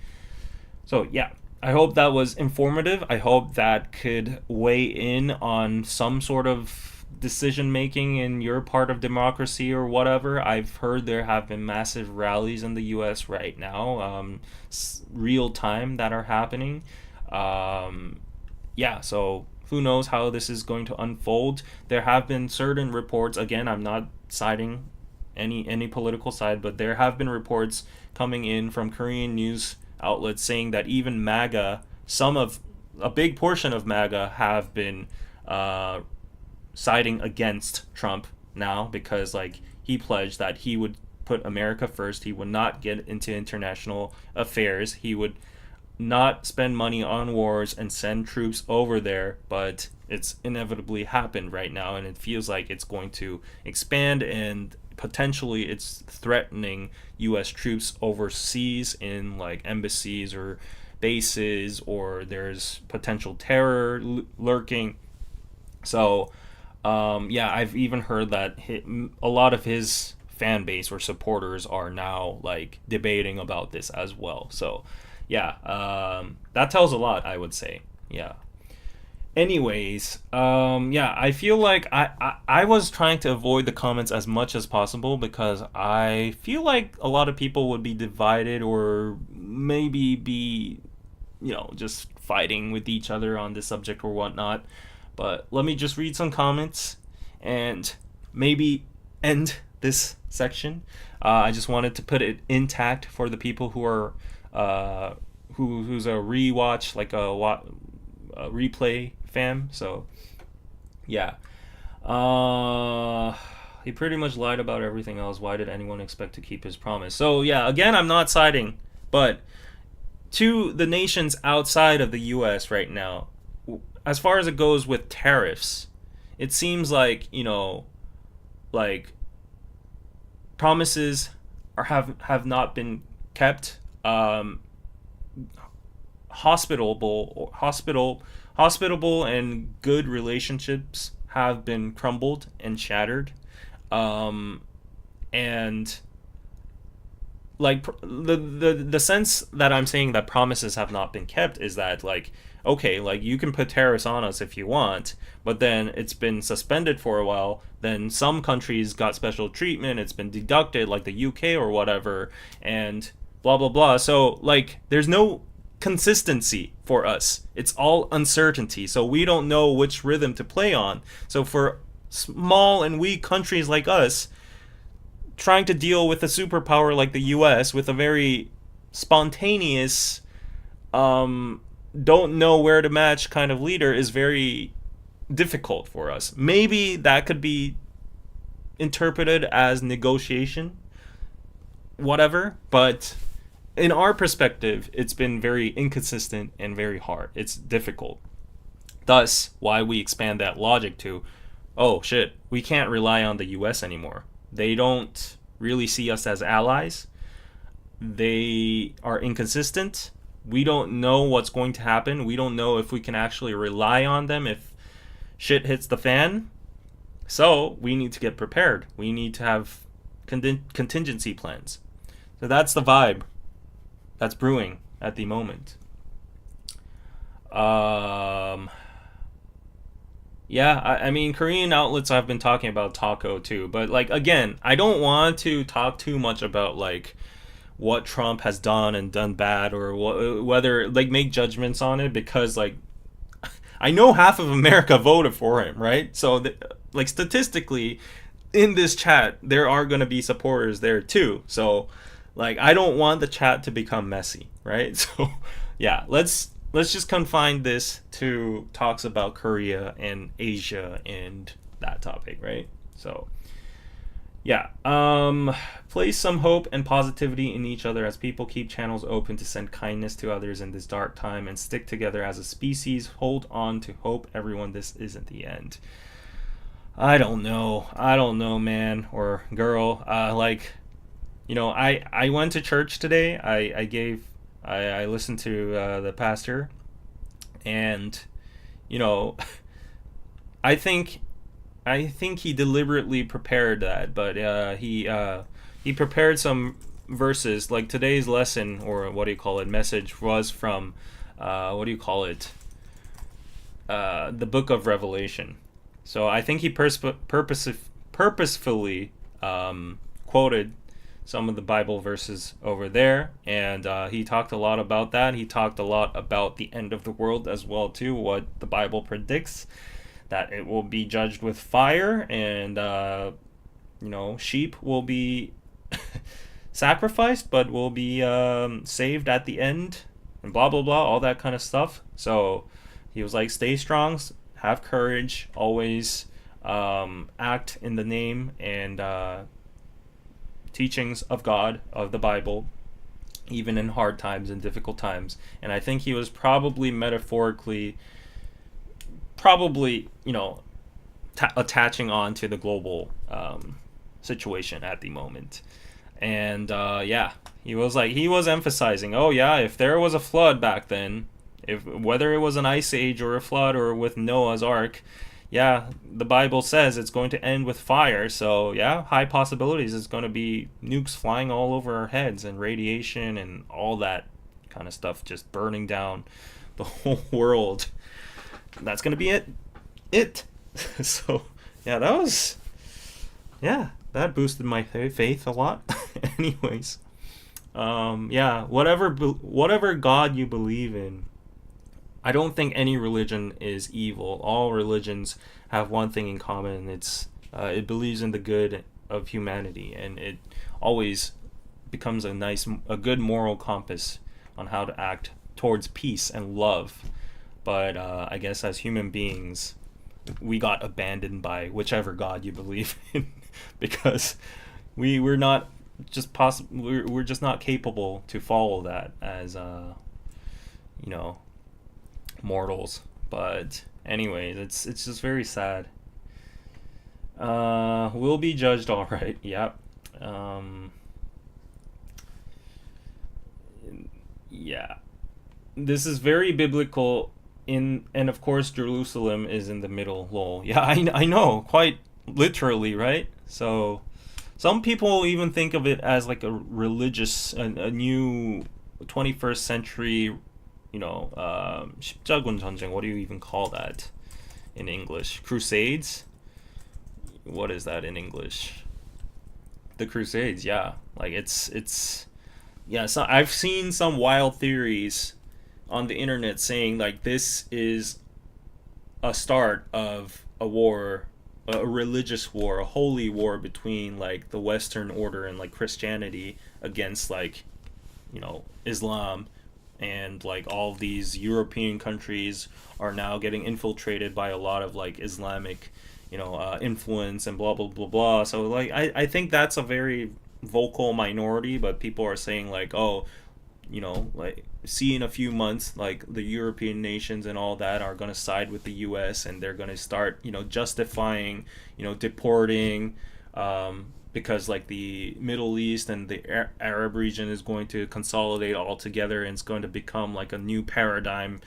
S1: So yeah, I hope that was informative. I hope that could weigh in on some sort of decision making in your part of democracy or whatever. I've heard there have been massive rallies in the U.S. right now, real time, that are happening. Um, yeah, so who knows how this is going to unfold. There have been certain reports. Again, I'm not citing any political side, but there have been reports coming in from Korean news outlets saying that even MAGA, some of a big portion of MAGA have been siding against Trump now, because like he pledged that he would put America first. He would not get into international affairs. He would not spend money on wars and send troops over there, but it's inevitably happened right now, and it feels like it's going to expand, and potentially it's threatening US troops overseas in like embassies or bases, or there's potential terror lurking. So yeah, I've even heard that a lot of his fan base or supporters are now like debating about this as well. So yeah, that tells a lot, I would say. Yeah. Anyways, yeah, I feel like I was trying to avoid the comments as much as possible, because I feel like a lot of people would be divided, or maybe be, just fighting with each other on this subject or whatnot. But let me just read some comments and maybe end this section. I just wanted to put it intact for the people who are who's a rewatch, like a replay fam. So yeah, he pretty much lied about everything else. Why did anyone expect to keep his promise? So yeah, again, I'm not siding, but to the nations outside of the U.S. right now, as far as it goes with tariffs, it seems like, like promises have not been kept. Hospitable and good relationships have been crumbled and shattered. And like the sense that I'm saying that promises have not been kept is that, like, okay, like you can put tariffs on us if you want, but then it's been suspended for a while. Then some countries got special treatment. It's been deducted, like the UK or whatever, and blah blah blah. So like, there's no consistency for us. It's all uncertainty. So we don't know which rhythm to play on. So for small and weak countries like us, trying to deal with a superpower like the US with a very spontaneous, don't know where to match kind of leader is very difficult for us. Maybe that could be interpreted as negotiation, whatever, but in our perspective, it's been very inconsistent and very hard. It's difficult. Thus, why we expand that logic to, oh shit, we can't rely on the US anymore. They don't really see us as allies. They are inconsistent. We don't know what's going to happen. We don't know if we can actually rely on them if shit hits the fan. So we need to get prepared. We need to have contingency plans. So that's the vibe that's brewing at the moment. Yeah, I mean, Korean outlets I've been talking about taco too, but like, again, I don't want to talk too much about like what Trump has done and done bad, or whether like make judgments on it, because like I know half of America voted for him, right? So like statistically, in this chat there are going to be supporters there too. So like, I don't want the chat to become messy, right? So yeah, let's just confine this to talks about Korea and Asia and that topic, right? So yeah, place some hope and positivity in each other as people keep channels open to send kindness to others in this dark time, and stick together as a species. Hold on to hope, everyone. This isn't the end. I don't know, man or girl. Like, I went to church today. I listened to the pastor, and I think he deliberately prepared that, but he prepared some verses. Like today's lesson, or what do you call it, message, was from the book of Revelation. So I think he purposefully quoted some of the Bible verses over there, and he talked a lot about that. He talked a lot about the end of the world as well too, what the Bible predicts, that it will be judged with fire, and sheep will be sacrificed, but will be saved at the end, and blah blah blah, all that kind of stuff. So he was like, stay strong, have courage, always act in the name and teachings of God, of the Bible, even in hard times and difficult times. And I think he was probably metaphorically, attaching on to the global situation at the moment. And yeah, he was emphasizing, oh yeah, if there was a flood back then, if whether it was an ice age or a flood or with Noah's Ark, yeah, the Bible says it's going to end with fire. So yeah, high possibilities it's going to be nukes flying all over our heads and radiation and all that kind of stuff just burning down the whole world. That's going to be it. So yeah, that boosted my faith a lot. Anyways, yeah, whatever God you believe in, I don't think any religion is evil. All religions have one thing in common. It believes in the good of humanity, and it always becomes a good moral compass on how to act towards peace and love. But I guess as human beings, we got abandoned by whichever God you believe in, because we're not just we're just not capable to follow that as mortals. But anyways, it's just very sad. We'll be judged, all right. Yep. Yeah. This is very biblical. And of course Jerusalem is in the middle. Lol. Yeah, I know, quite literally, right? So some people even think of it as like a new 21st century, 십자군 전쟁. What do you even call that in English? Crusades? What is that in English? The Crusades, yeah. Like it's yeah, so I've seen some wild theories on the internet saying like this is a start of a war, a religious war, a holy war between like the Western order and like Christianity against like Islam, and like all these European countries are now getting infiltrated by a lot of like Islamic influence and blah blah blah blah. So like I think that's a very vocal minority, but people are saying like, oh, like see in a few months like the European nations and all that are going to side with the US, and they're going to start justifying deporting, because like the Middle East and the Arab region is going to consolidate all together, and it's going to become like a new paradigm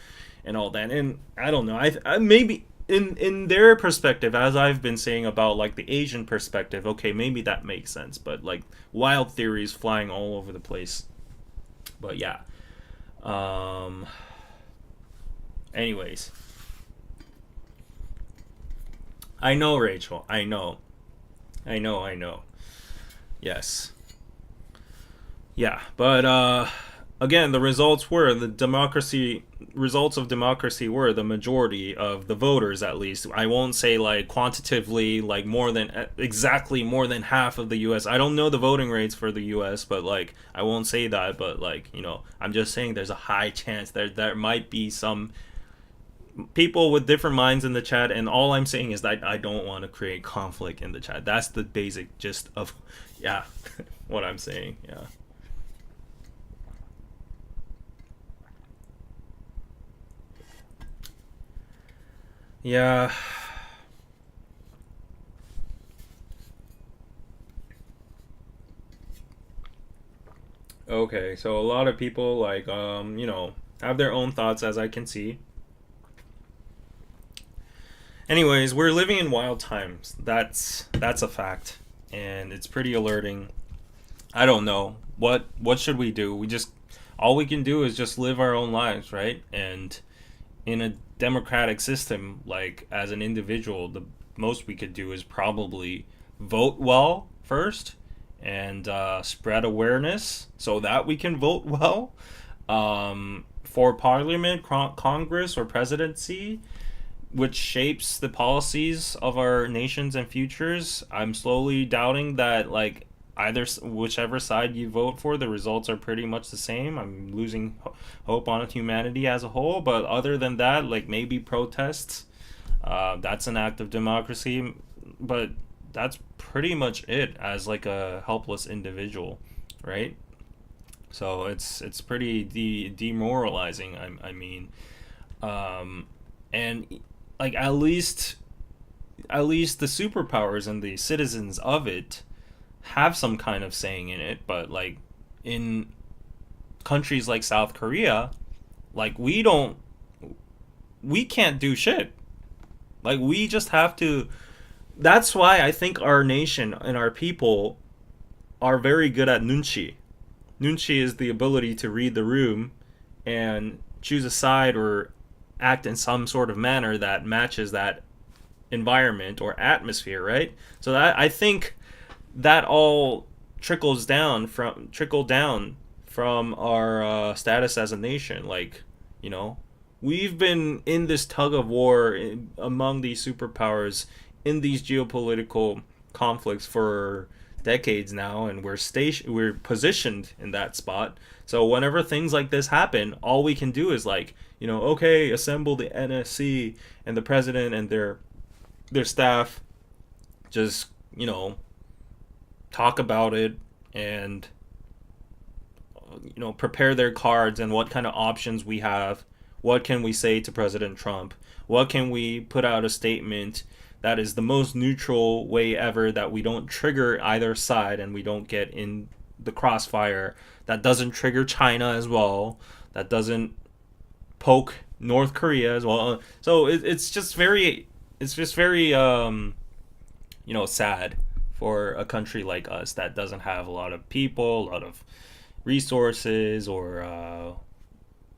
S1: and all that. And I don't know, I maybe in their perspective, as I've been saying about like the Asian perspective, okay, maybe that makes sense, but like wild theories flying all over the place. But yeah. Anyways. I know, Rachel. I know. Yes. Yeah, but again, the results of democracy were the majority of the voters, at least. I won't say like quantitatively like exactly more than half of the US. I don't know the voting rates for the US, but like I won't say that, but like, I'm just saying there's a high chance there might be some people with different minds in the chat, and all I'm saying is that I don't want to create conflict in the chat. That's the basic gist of yeah, what I'm saying. Yeah. Yeah. Okay, so a lot of people like have their own thoughts, as I can see. Anyways, we're living in wild times. That's a fact, and it's pretty alerting. I don't know what should we do. All we can do is just live our own lives, right? And in a democratic system, like as an individual, most we could do is probably vote well first and spread awareness so that we can vote well for parliament, Congress, or presidency, which shapes the policies of our nations and futures. I'm slowly doubting that, like, either whichever side you vote for, the results are pretty much the same. I'm losing hope on humanity as a whole. But other than that, like maybe protests, that's an act of democracy. But that's pretty much it as like a helpless individual, right? So it's pretty demoralizing. I mean, and like at least the superpowers and the citizens of it have some kind of saying in it. But like in countries like South Korea, like we can't do shit. Like we just have to. That's why I think our nation and our people are very good at nunchi. Nunchi is the ability to read the room and choose a side or act in some sort of manner that matches that environment or atmosphere, right? So that I think that all trickled down from our status as a nation. Like, you know, we've been in this tug of war among these superpowers in these geopolitical conflicts for decades now, and we're positioned in that spot. So whenever things like this happen, all we can do is like, okay, assemble the NSC and the president and their staff, just talk about it and prepare their cards and what kind of options we have. What can we say to President Trump? What can we put out a statement that is the most neutral way ever, that we don't trigger either side and we don't get in the crossfire, that doesn't trigger China as well, that doesn't poke North Korea as well. So it's just very sad for a country like us that doesn't have a lot of people, a lot of resources, or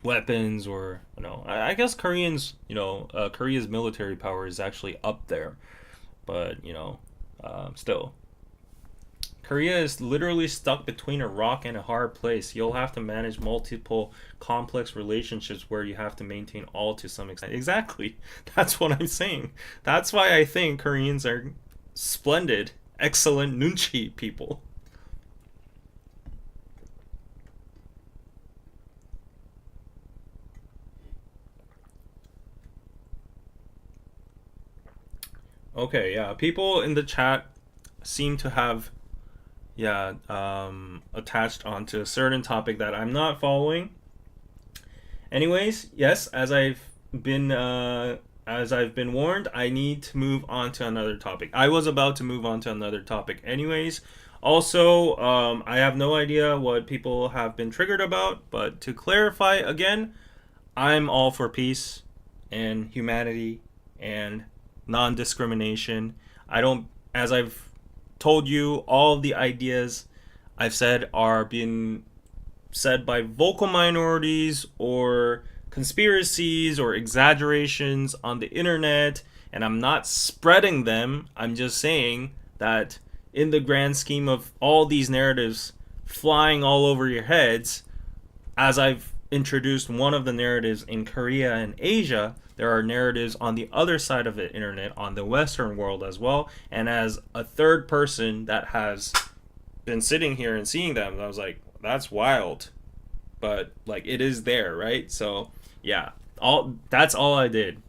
S1: weapons, or I guess Korea's military power is actually up there, but still, Korea is literally stuck between a rock and a hard place. You'll have to manage multiple complex relationships where you have to maintain all to some extent. Exactly. That's what I'm saying. That's why I think Koreans are splendid, excellent nunchi people. Okay, yeah. People in the chat seem to have, yeah, attached onto a certain topic that I'm not following. Anyways, yes, as I've been warned, I need to move on to another topic. I was about to move on to another topic anyways. Also, I have no idea what people have been triggered about, but to clarify again, I'm all for peace and humanity and non-discrimination. I don't, as I've told you, all of the ideas I've said are being said by vocal minorities or conspiracies or exaggerations on the internet, and I'm not spreading them. I'm just saying that in the grand scheme of all these narratives flying all over your heads, as I've introduced one of the narratives in Korea and Asia, there are narratives on the other side of the internet, on the Western world as well. And as a third person that has been sitting here and seeing them, I was like, that's wild. But like, it is there, right? So yeah, that's all I did.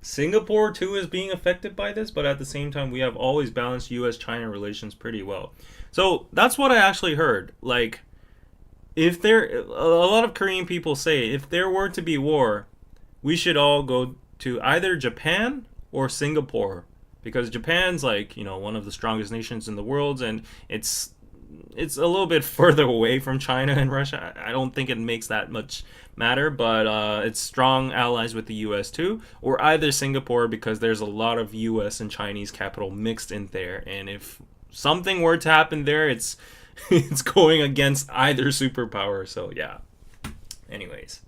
S1: Singapore too is being affected by this, but at the same time, we have always balanced U.S.-China relations pretty well. So that's what I actually heard. Like, a lot of Korean people say, if there were to be war, we should all go to either Japan or Singapore, because Japan's like, one of the strongest nations in the world, and it's a little bit further away from China and Russia. I don't think it makes that much matter, but it's strong allies with the U.S. too. Or either Singapore, because there's a lot of U.S. and Chinese capital mixed in there, and if something were to happen there, it's it's going against either superpower. So, yeah. Anyways.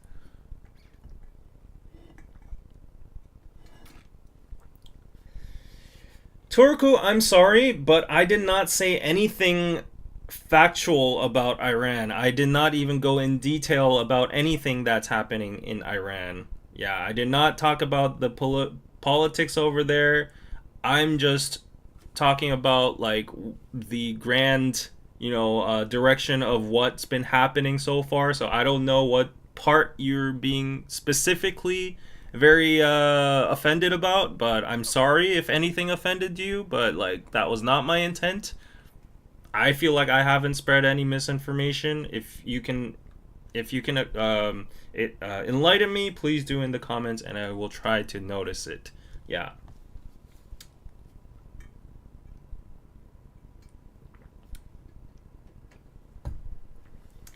S1: Turku, I'm sorry, but I did not say anything factual about Iran. I did not even go in detail about anything that's happening in Iran. Yeah, I did not talk about the politics over there. I'm just talking about like the grand, direction of what's been happening so far. So I don't know what part you're being specifically very offended about, but I'm sorry if anything offended you, but like that was not my intent. I feel like I haven't spread any misinformation. If you can enlighten me, please do in the comments, and I will try to notice it. Yeah.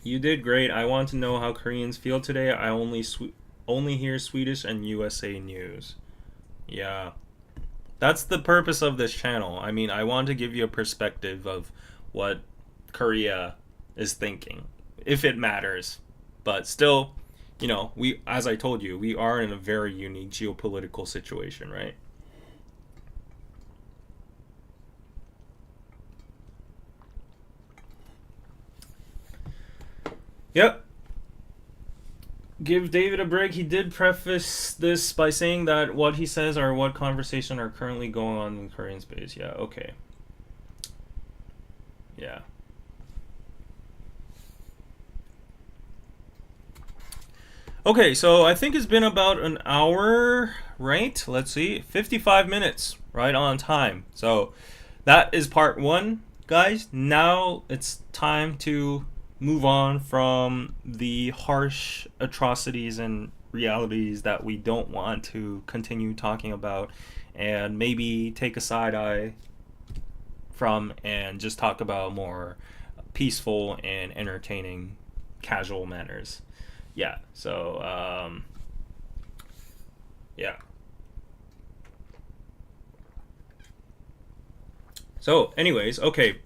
S1: You did great. I want to know how Koreans feel today. I only hear Swedish and USA news. Yeah. That's the purpose of this channel. I mean, I want to give you a perspective of what Korea is thinking, if it matters. But still, we, as I told you, we are in a very unique geopolitical situation, right? Yep. Give David a break. He did preface this by saying that what he says are what conversation are currently going on in Korean space. Yeah, okay. Yeah. Okay, so I think it's been about an hour, right? Let's see. 55 minutes, right on time. So that is part one, guys. Now it's time to move on from the harsh atrocities and realities that we don't want to continue talking about, and maybe take a side eye from and just talk about more peaceful and entertaining casual manners. Yeah, so yeah. So anyways, okay,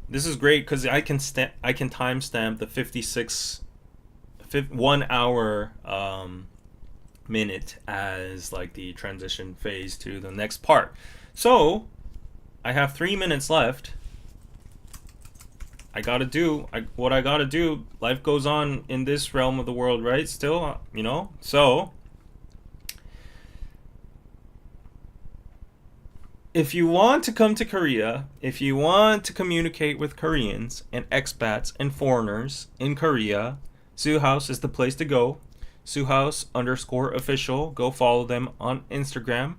S1: this is great because I can timestamp the 1 hour minute as like the transition phase to the next part. So I have 3 minutes left. I gotta do what I gotta do. Life goes on in this realm of the world, right? Still, So if you want to come to Korea, if you want to communicate with Koreans and expats and foreigners in Korea, Sue House is the place to go. Suhouse_official. Go follow them on Instagram.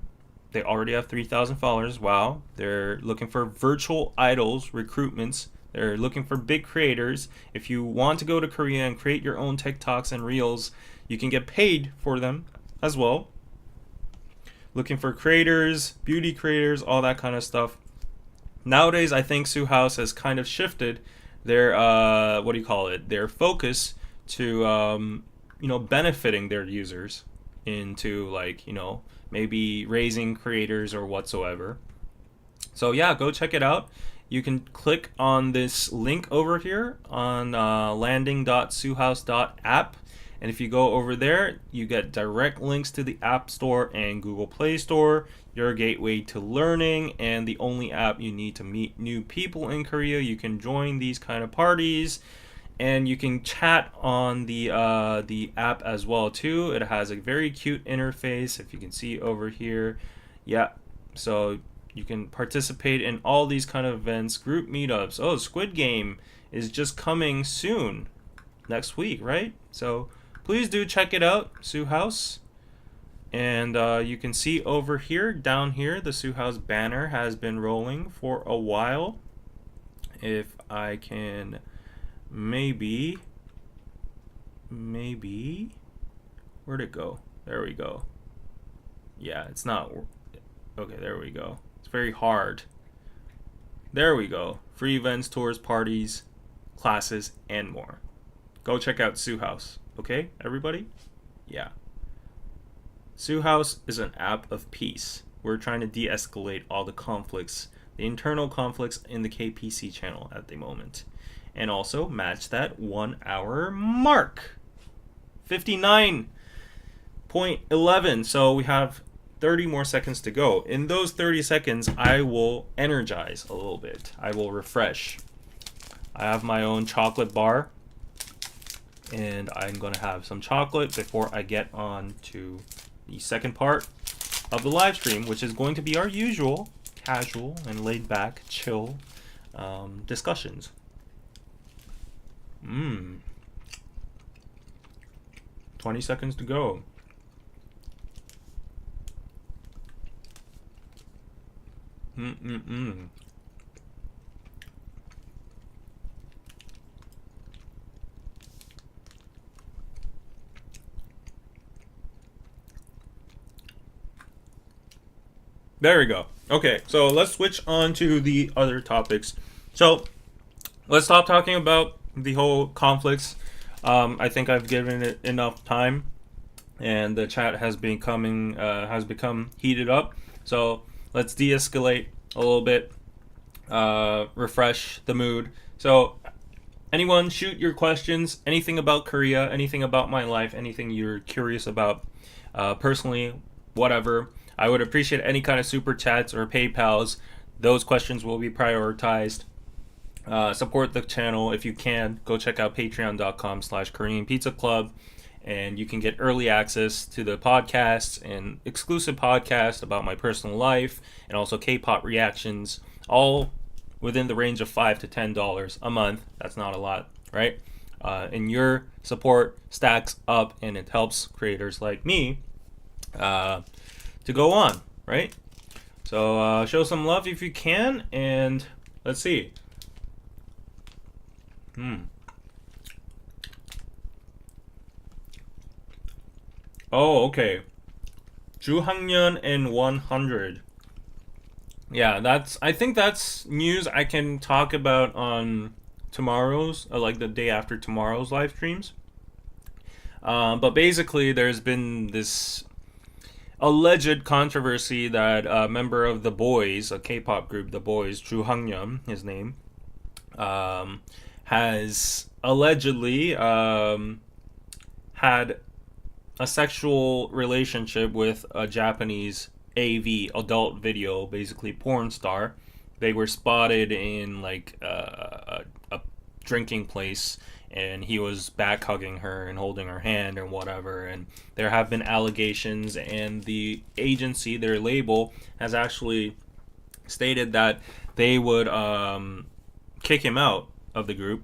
S1: They already have 3,000 followers. Wow. They're looking for virtual idols recruitments. They're looking for big creators. If you want to go to Korea and create your own TikToks and Reels, you can get paid for them as well. Looking for creators, beauty creators, all that kind of stuff. Nowadays, I think Sue House has kind of shifted their, their focus to, benefiting their users into, maybe raising creators or whatsoever. So yeah, go check it out. You can click on this link over here on landing.suhouse.app. And if you go over there, you get direct links to the App Store and Google Play Store, your gateway to learning, and the only app you need to meet new people in Korea. You can join these kind of parties, and you can chat on the app as well too. It has a very cute interface, if you can see over here. Yeah, so you can participate in all these kind of events, group meetups. Oh, Squid Game is just coming soon, next week, right? So please do check it out, Sue House. And you can see over here, down here, the Sue House banner has been rolling for a while. If I can maybe, where'd it go? There we go. Yeah, it's not, okay, there we go. It's very hard. There we go. Free events, tours, parties, classes, and more. Go check out Sue House. Okay, everybody? Yeah. Sue House is an app of peace. We're trying to de-escalate all the conflicts, the internal conflicts in the KPC channel at the moment. And also match that 1 hour mark. 59.11. So we have 30 more seconds to go. In those 30 seconds, I will energize a little bit. I will refresh. I have my own chocolate bar, and I'm going to have some chocolate before I get on to the second part of the live stream, which is going to be our usual casual and laid back, chill discussions. 20 seconds to go. There we go. Okay, so let's switch on to the other topics. So let's stop talking about the whole conflicts. I think I've given it enough time, and the chat has become heated up. So let's de-escalate a little bit, refresh the mood. So anyone, shoot your questions. Anything about Korea, anything about my life, anything you're curious about, personally, whatever. I would appreciate any kind of super chats or PayPals. Those questions will be prioritized. Support the channel if you can. Go check out patreon.com/koreanpizzaclub, and you can get early access to the podcasts and exclusive podcasts about my personal life, and also K-pop reactions, all within the range of $5 to $10 a month. That's not a lot, right? And your support stacks up, and it helps creators like me to go on, right? So show some love if you can, and let's see. Oh, okay. 주학년 and 100. Yeah, I think that's news I can talk about on tomorrow's, like the day after tomorrow's live streams. But basically, there's been this alleged controversy that a member of The Boys, a K-pop group, The Boys, Ju Hangyeon, his name, has allegedly had a sexual relationship with a Japanese AV, adult video, basically porn star. They were spotted in like a drinking place, and he was back hugging her and holding her hand and whatever, and there have been allegations, and the agency, their label, has actually stated that they would kick him out of the group,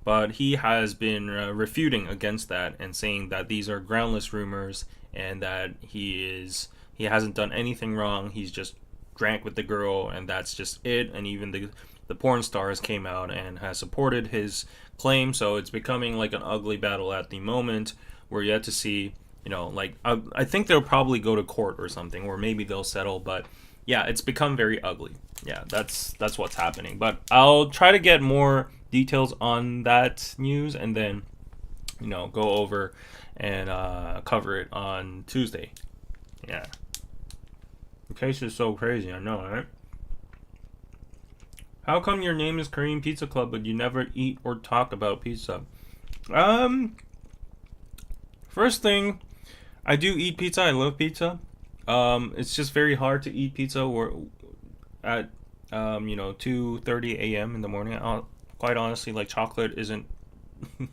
S1: but he has been refuting against that and saying that these are groundless rumors, and that he hasn't done anything wrong. He's just drank with the girl, and that's just it. And even the porn stars came out and has supported his claim. So it's becoming like an ugly battle at the moment. We're yet to see, like I think they'll probably go to court or something, or maybe they'll settle. But yeah, it's become very ugly. Yeah, that's what's happening. But I'll try to get more details on that news, and then go over and cover it on Tuesday. Yeah. The case is so crazy, I know, right? How come your name is Korean Pizza Club, but you never eat or talk about pizza? First thing, I do eat pizza. I love pizza. It's just very hard to eat pizza at 2:30 a.m. in the morning. Quite honestly, like, chocolate isn't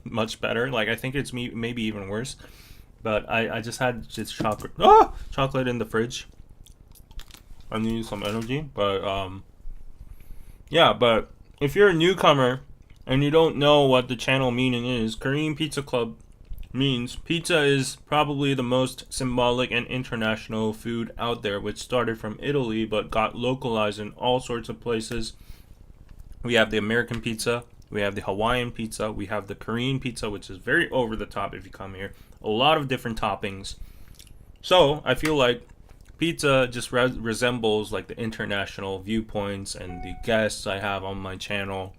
S1: much better. Like, I think it's maybe even worse. But I just had just chocolate in the fridge. I need some energy, but yeah. But if you're a newcomer and you don't know what the channel meaning is, Korean Pizza Club means pizza is probably the most symbolic and international food out there, which started from Italy but got localized in all sorts of places. We have the American pizza, we have the Hawaiian pizza, we have the Korean pizza, which is very over the top if you come here. A lot of different toppings. So I feel like pizza just resembles like the international viewpoints and the guests I have on my channel.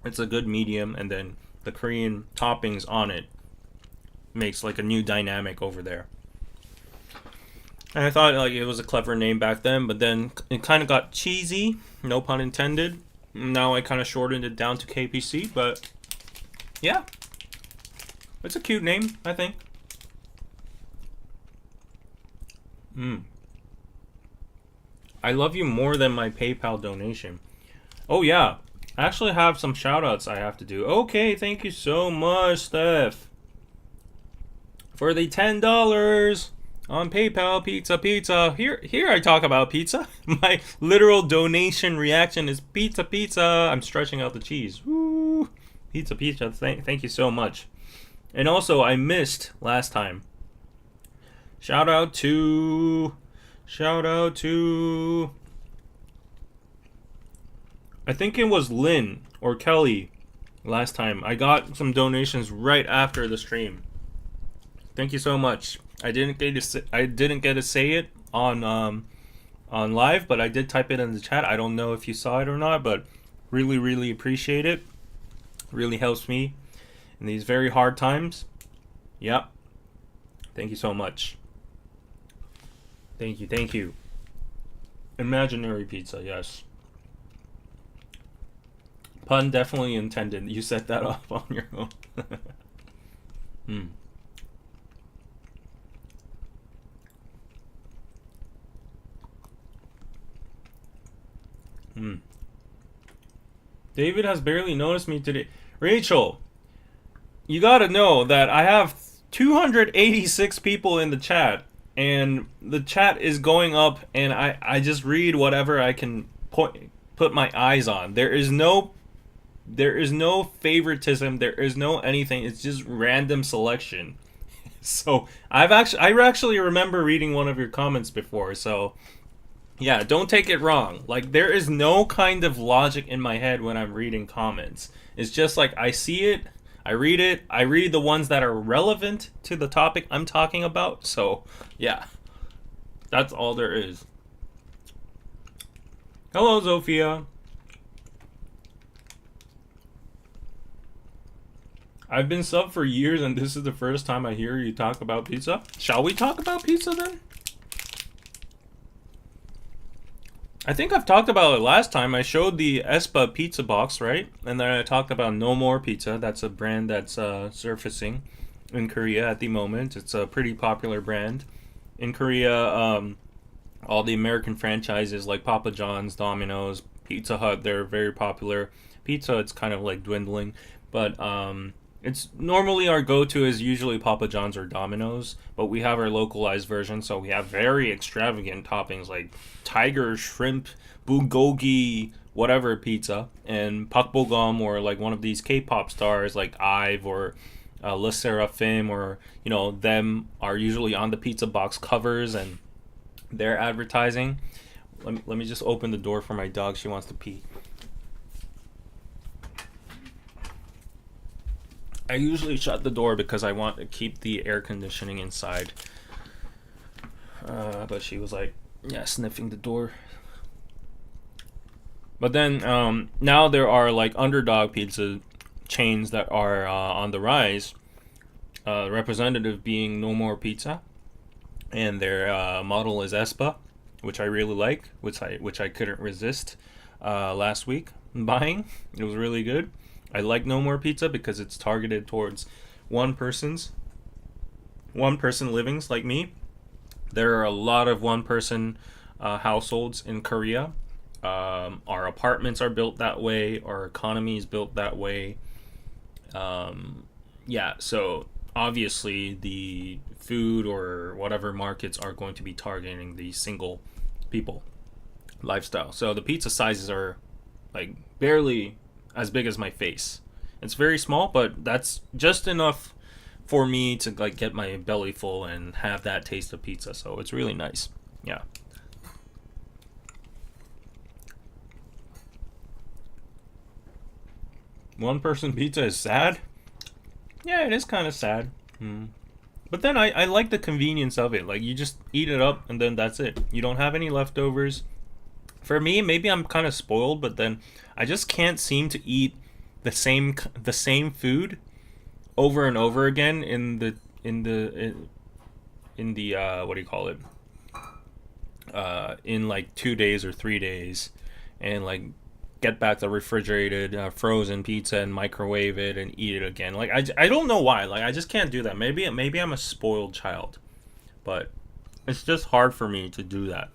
S1: It's a good medium, and then the Korean toppings on it makes like a new dynamic over there. And I thought like it was a clever name back then, but then it kind of got cheesy, no pun intended. Now I kind of shortened it down to KPC, but yeah, it's a cute name, I think. I love you more than my PayPal donation. Oh yeah, I actually have some shout outs I have to do. Okay, thank you so much, Steph, for the $10 on PayPal. Pizza. Here I talk about pizza. My literal donation reaction is pizza. I'm stretching out the cheese. Woo! Pizza. Thank you so much. And also, I missed last time. Shout out to. I think it was Lynn or Kelly last time. I got some donations right after the stream. Thank you so much. I didn't get to say it on live, but I did type it in the chat. I don't know if you saw it or not, but really appreciate it. Really helps me in these very hard times. Yep. Thank you so much. Thank you. Imaginary pizza, yes. Pun definitely intended. You set that up on your own. David has barely noticed me today. Rachel, you gotta know that I have 286 people in the chat, and the chat is going up, and I just read whatever I can put my eyes on. There is no favoritism. There is no anything. It's just random selection. So I actually remember reading one of your comments before. So yeah, don't take it wrong. Like, there is no kind of logic in my head when I'm reading comments. It's just like I see it, I read the ones that are relevant to the topic I'm talking about. So yeah, that's all there is. Hello, Zofia. I've been sub for years, and this is the first time I hear you talk about pizza. Shall we talk about pizza then? I think I've talked about it last time. I showed the Espa pizza box, right? And then I talked about No More Pizza. That's a brand that's surfacing in Korea at the moment. It's a pretty popular brand. In Korea, all the American franchises like Papa John's, Domino's, Pizza Hut, they're very popular. Pizza, it's kind of like dwindling. But it's normally our go-to is usually Papa John's or Domino's, but we have our localized version, so we have very extravagant toppings like tiger, shrimp, bulgogi, whatever pizza, and pakbogum, or like one of these K-pop stars like IVE or Le Sserafim, or them are usually on the pizza box covers and they're advertising. Let me just open the door for my dog. She wants to pee. I usually shut the door because I want to keep the air conditioning inside. But she was like, yeah, sniffing the door. But then now there are like underdog pizza chains that are on the rise. Representative being No More Pizza, and their model is Espa, which I really like, which I couldn't resist last week buying. It was really good. I like No More Pizza because it's targeted towards one person livings like me. There are a lot of one person households in Korea. Our apartments are built that way. Our economy is built that way. So obviously the food or whatever markets are going to be targeting the single people lifestyle. So the pizza sizes are like barely as big as my face. It's very small, but that's just enough for me to like get my belly full and have that taste of pizza. So it's really nice. Yeah. One person pizza is sad? Yeah, it is kind of sad. But then I like the convenience of it. Like, you just eat it up and then that's it. You don't have any leftovers. For me, maybe I'm kind of spoiled, but then I just can't seem to eat the same food over and over again in the what do you call it? In like 2 days or 3 days, and like get back the refrigerated frozen pizza and microwave it and eat it again. Like I don't know why. Like, I just can't do that. Maybe I'm a spoiled child, but it's just hard for me to do that.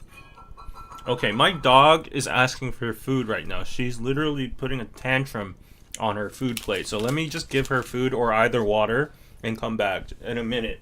S1: Okay, my dog is asking for food right now. She's literally putting a tantrum on her food plate. So let me just give her food or either water and come back in a minute.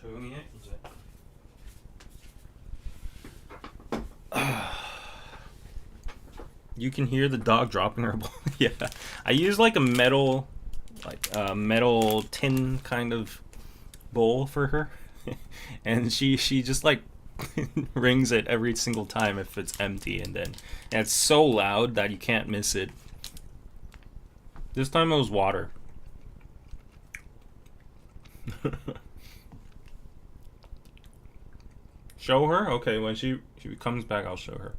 S1: 조용히 해 이제. You can hear the dog dropping her bowl. Yeah, I use like a metal, metal tin kind of bowl for her, and she just like rings it every single time if it's empty, and then and it's so loud that you can't miss it. This time it was water. Show her? Okay, when she comes back, I'll show her.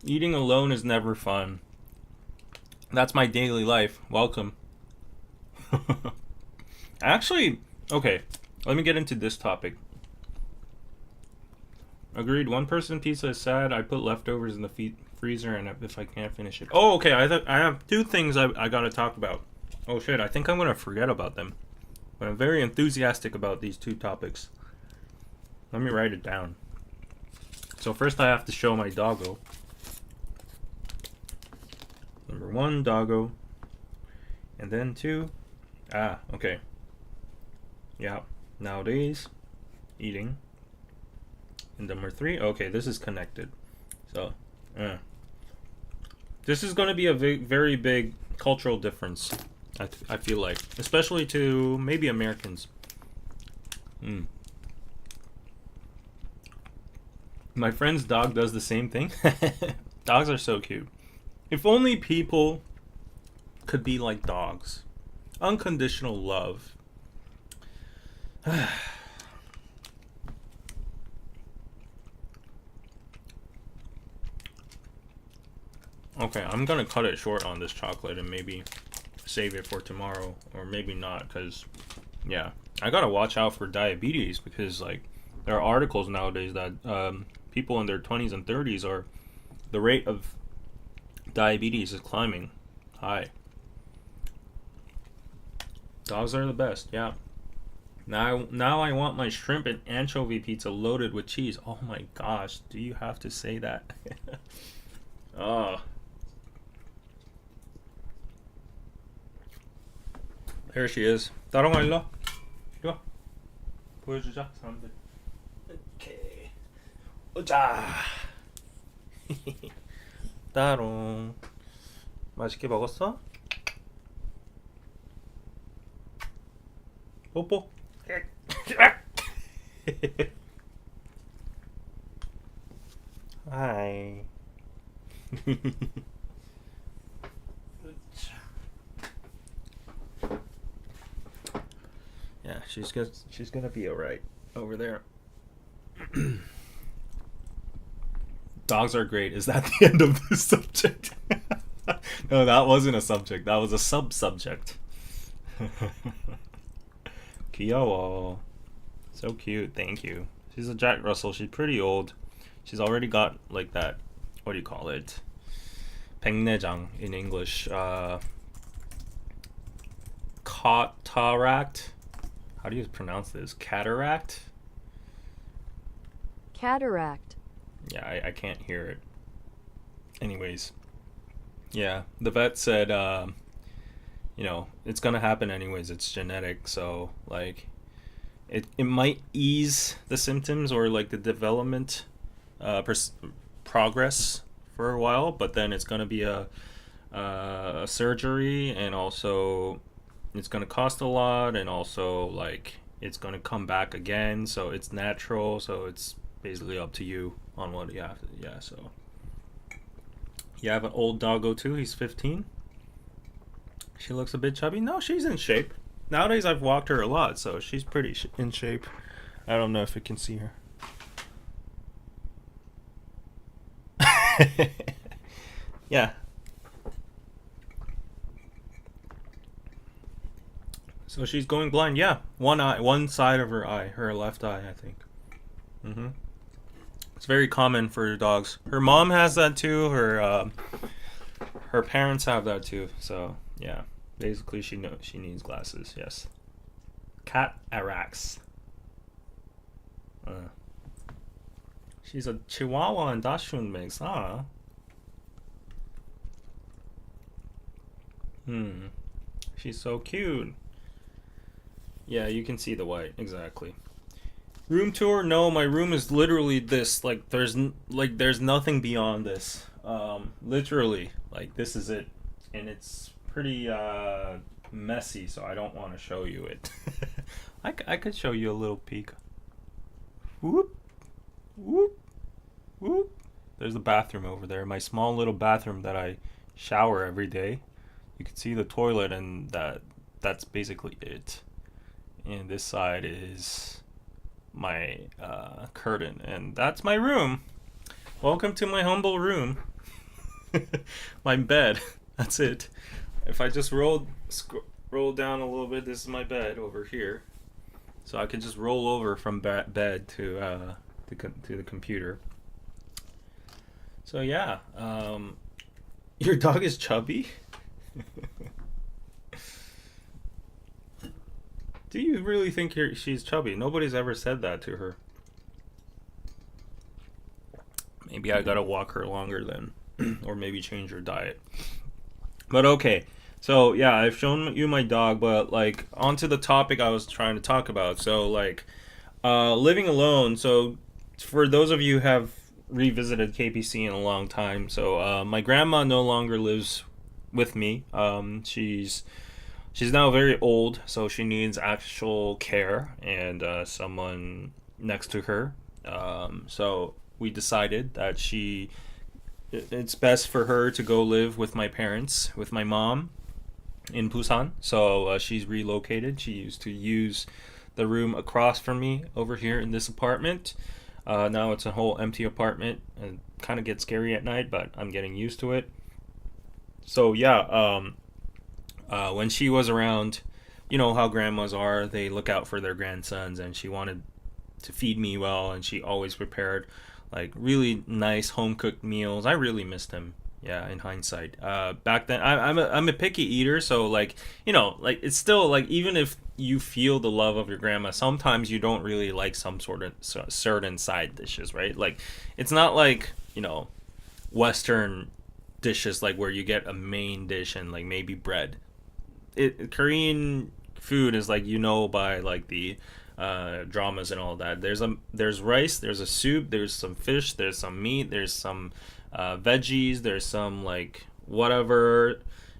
S1: Eating alone is never fun. That's my daily life. Welcome. Actually, okay, let me get into this topic. Agreed, one person pizza is sad. I put leftovers in the freezer and if I can't finish it. Oh, okay, I have two things I gotta talk about. Oh shit, I think I'm gonna forget about them. But I'm very enthusiastic about these two topics. Let me write it down. So first I have to show my doggo. Number one, doggo. And then two. Ah, okay. Yeah, nowadays, eating. And number three, okay, this is connected. So, this is going to be a very big cultural difference, I feel like. Especially to maybe Americans. My friend's dog does the same thing. Dogs are so cute. If only people could be like dogs. Unconditional love. Okay, I'm gonna cut it short on this chocolate and maybe save it for tomorrow, or maybe not, because yeah, I gotta watch out for diabetes, because like there are articles nowadays that people in their 20s and 30s are the rate of diabetes is climbing high. Dogs are the best, yeah. Now I want my shrimp and anchovy pizza loaded with cheese. Oh my gosh, do you have to say that? Oh. Here she is. 따롱아 일로 와. 이리 와. 보여주자 사람들. 오케이. 오자. 따롱. 맛있게 먹었어? 뽀뽀. 하이. Yeah, she's gonna be alright over there. Dogs are great. Is that the end of this subject? No, that wasn't a subject. That was a sub-subject. 귀여워. So cute. Thank you. She's a Jack Russell. She's pretty old. She's already got like that. What do you call it? 백내장 in English. Cataract. How do you pronounce this? Cataract?
S2: Cataract.
S1: Yeah, I can't hear it. Anyways. Yeah, the vet said, it's gonna happen anyways. It's genetic, so like, it might ease the symptoms or like the development, progress for a while, but then it's gonna be a surgery, and also it's gonna cost a lot, and also like it's gonna come back again. So it's natural. So it's basically up to you on what you have to. Yeah, so. You have an old doggo too. He's 15. She looks a bit chubby. No, she's in shape. Nowadays, I've walked her a lot, so she's pretty in shape. I don't know if you can see her. Yeah. So she's going blind. Yeah, one eye, one side of her eye, her left eye, I think. Hmm. It's very common for dogs. Her mom has that too. Her parents have that too. So yeah, basically she knows she needs glasses. Yes. Cat Arax. Uh, she's a Chihuahua and Dachshund mix. Ah. Hmm. She's so cute. Yeah, you can see the white exactly. Room tour? No, my room is literally this. Like there's nothing beyond this. Literally, like this is it, and it's pretty messy. So I don't want to show you it. I could show you a little peek. Whoop whoop whoop. There's the bathroom over there. My small little bathroom that I shower every day. You can see the toilet, and that's basically it. And this side is my curtain, and that's my room. Welcome to my humble room. My bed. That's it. If I just roll down a little bit, this is my bed over here. So I can just roll over from bed to the computer. So yeah, your dog is chubby. Do you really think she's chubby? Nobody's ever said that to her. Maybe I gotta walk her longer then, or maybe change her diet. But okay, so yeah, I've shown you my dog, but like onto the topic I was trying to talk about. So like, living alone. So for those of you who have revisited KPC in a long time, so my grandma no longer lives with me. She's now very old, so she needs actual care and someone next to her. So we decided that it's best for her to go live with my parents, with my mom in Busan. So she's relocated. She used to use the room across from me over here in this apartment. Now it's a whole empty apartment, and kind of gets scary at night, but I'm getting used to it. So yeah, when she was around, you know how grandmas are, they look out for their grandsons, and she wanted to feed me well, and she always prepared like really nice home cooked meals. I really missed them. Yeah, in hindsight, back then I'm a picky eater, so like like it's still like even if you feel the love of your grandma, sometimes you don't really like some sort of certain side dishes, right? Like it's not like Western dishes like where you get a main dish and like maybe bread. Korean food is like by like the dramas and all that. There's rice, there's a soup, there's some fish, there's some meat, there's some veggies, there's some like whatever,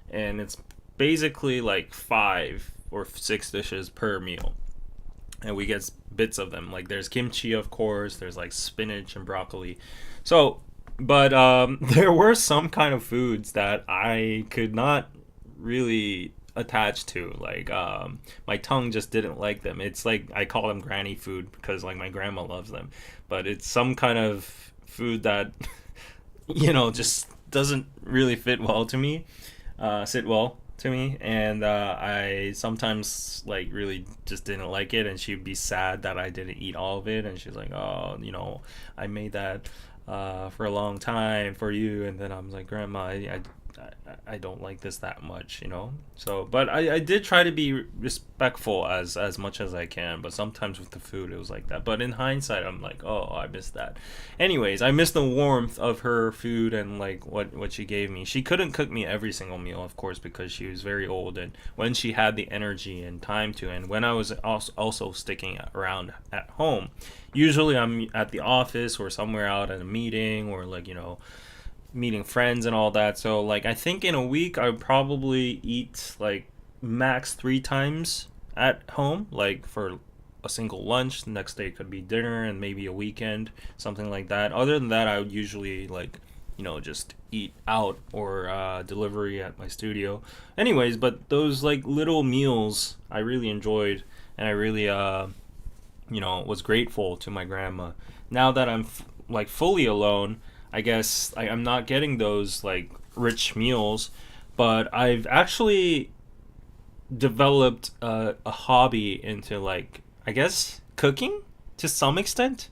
S1: and it's basically like 5 or 6 dishes per meal, and we get bits of them. Like there's kimchi, of course. There's like spinach and broccoli. So, but there were some kind of foods that I could not really attached to, like my tongue just didn't like them. It's like I call them granny food because like my grandma loves them, but it's some kind of food that just doesn't really sit well to me, and I sometimes like really just didn't like it, and she'd be sad that I didn't eat all of it, and she's like, oh, I made that for a long time for you, and then I'm like, grandma, I don't like this that much. So, but I did try to be respectful as much as I can, but sometimes with the food it was like that. But in hindsight, I'm like, oh, I missed that. Anyways, I missed the warmth of her food and like what she gave me. She couldn't cook me every single meal, of course, because she was very old, and when she had the energy and time to, and when I was also sticking around at home, usually I'm at the office or somewhere out at a meeting or like meeting friends and all that. So like I think in a week I would probably eat like max 3 times at home, like for a single lunch. The next day could be dinner, and maybe a weekend, something like that. Other than that, I would usually like just eat out or delivery at my studio. Anyways, but those like little meals I really enjoyed, and I really was grateful to my grandma. Now that I'm like fully alone, I guess I'm not getting those like rich meals, but I've actually developed a hobby into like, I guess, cooking to some extent,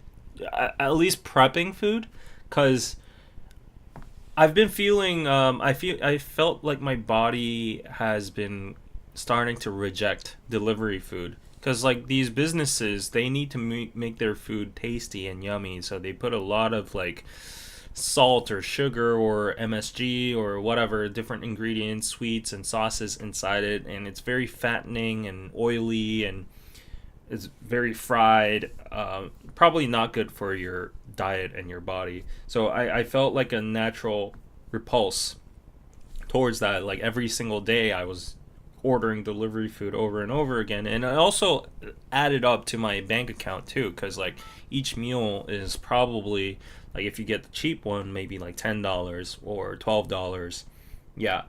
S1: at least prepping food, because I've been feeling I felt like my body has been starting to reject delivery food, because like these businesses, they need to make their food tasty and yummy, so they put a lot of like salt or sugar or MSG or whatever different ingredients, sweets and sauces inside it, and it's very fattening and oily, and it's very fried. Probably not good for your diet and your body. So I felt like a natural repulse towards that. Like every single day, I was ordering delivery food over and over again, and I also added up to my bank account too, because like each meal is probably, like if you get the cheap one, maybe like $10 or $12. Yeah.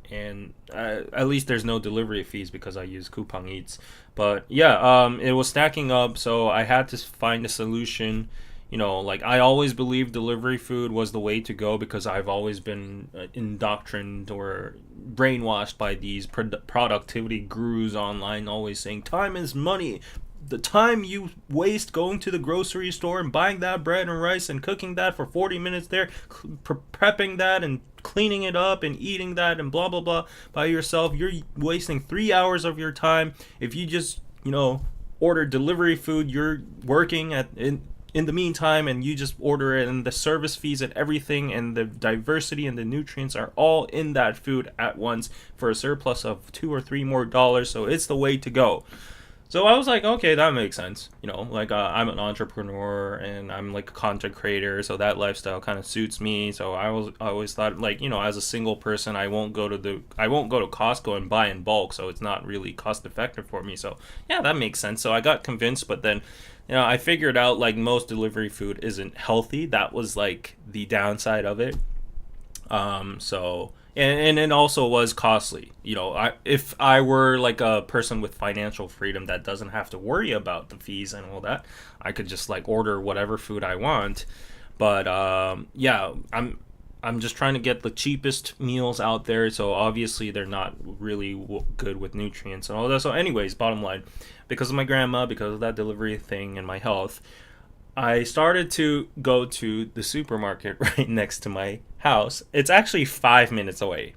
S1: And at least there's no delivery fees because I use Coupang Eats. But yeah, it was stacking up, so I had to find a solution. Like I always believed delivery food was the way to go, because I've always been indoctrined or brainwashed by these productivity gurus online, always saying time is money. The time you waste going to the grocery store and buying that bread and rice and cooking that for 40 minutes there, prepping that and cleaning it up and eating that and blah blah blah by yourself, you're wasting 3 hours of your time. If you just order delivery food, you're working in the meantime, and you just order it, and the service fees and everything and the diversity and the nutrients are all in that food at once for a surplus of $2 or $3 more. So it's the way to go. So I was like, okay, that makes sense. Like I'm an entrepreneur and I'm like a content creator, so that lifestyle kind of suits me. So I always thought, like, as a single person, I won't go to Costco and buy in bulk, so it's not really cost effective for me. So yeah, that makes sense. So I got convinced, but then I figured out like most delivery food isn't healthy. That was like the downside of it. So and it also was costly. If I were like a person with financial freedom that doesn't have to worry about the fees and all that, I could just like order whatever food I want. But yeah, I'm just trying to get the cheapest meals out there. So obviously they're not really good with nutrients and all that. So anyways, bottom line, because of my grandma, because of that delivery thing and my health, I started to go to the supermarket right next to my house. It's actually 5 minutes away.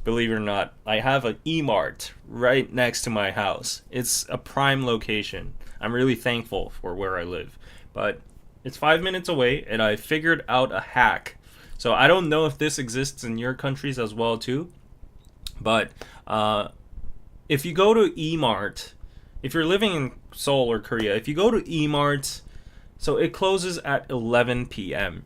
S1: Believe it or not, I have an E-Mart right next to my house. It's a prime location. I'm really thankful for where I live. But it's 5 minutes away, and I figured out a hack. So I don't know if this exists in your countries as well too. But if you go to E-Mart, if you're living in Seoul or Korea, if you go to E-Mart, so it closes at 11 p.m.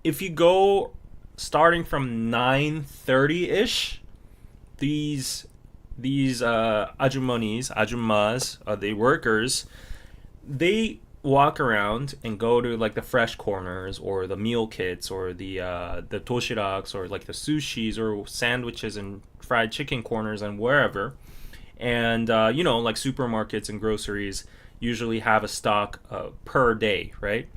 S1: If you go starting from 9:30-ish, these ajumas, the workers, they walk around and go to like the fresh corners or the meal kits or the doshiraks or like the sushis or sandwiches and fried chicken corners and wherever. And like supermarkets and groceries usually have a stock per day, right?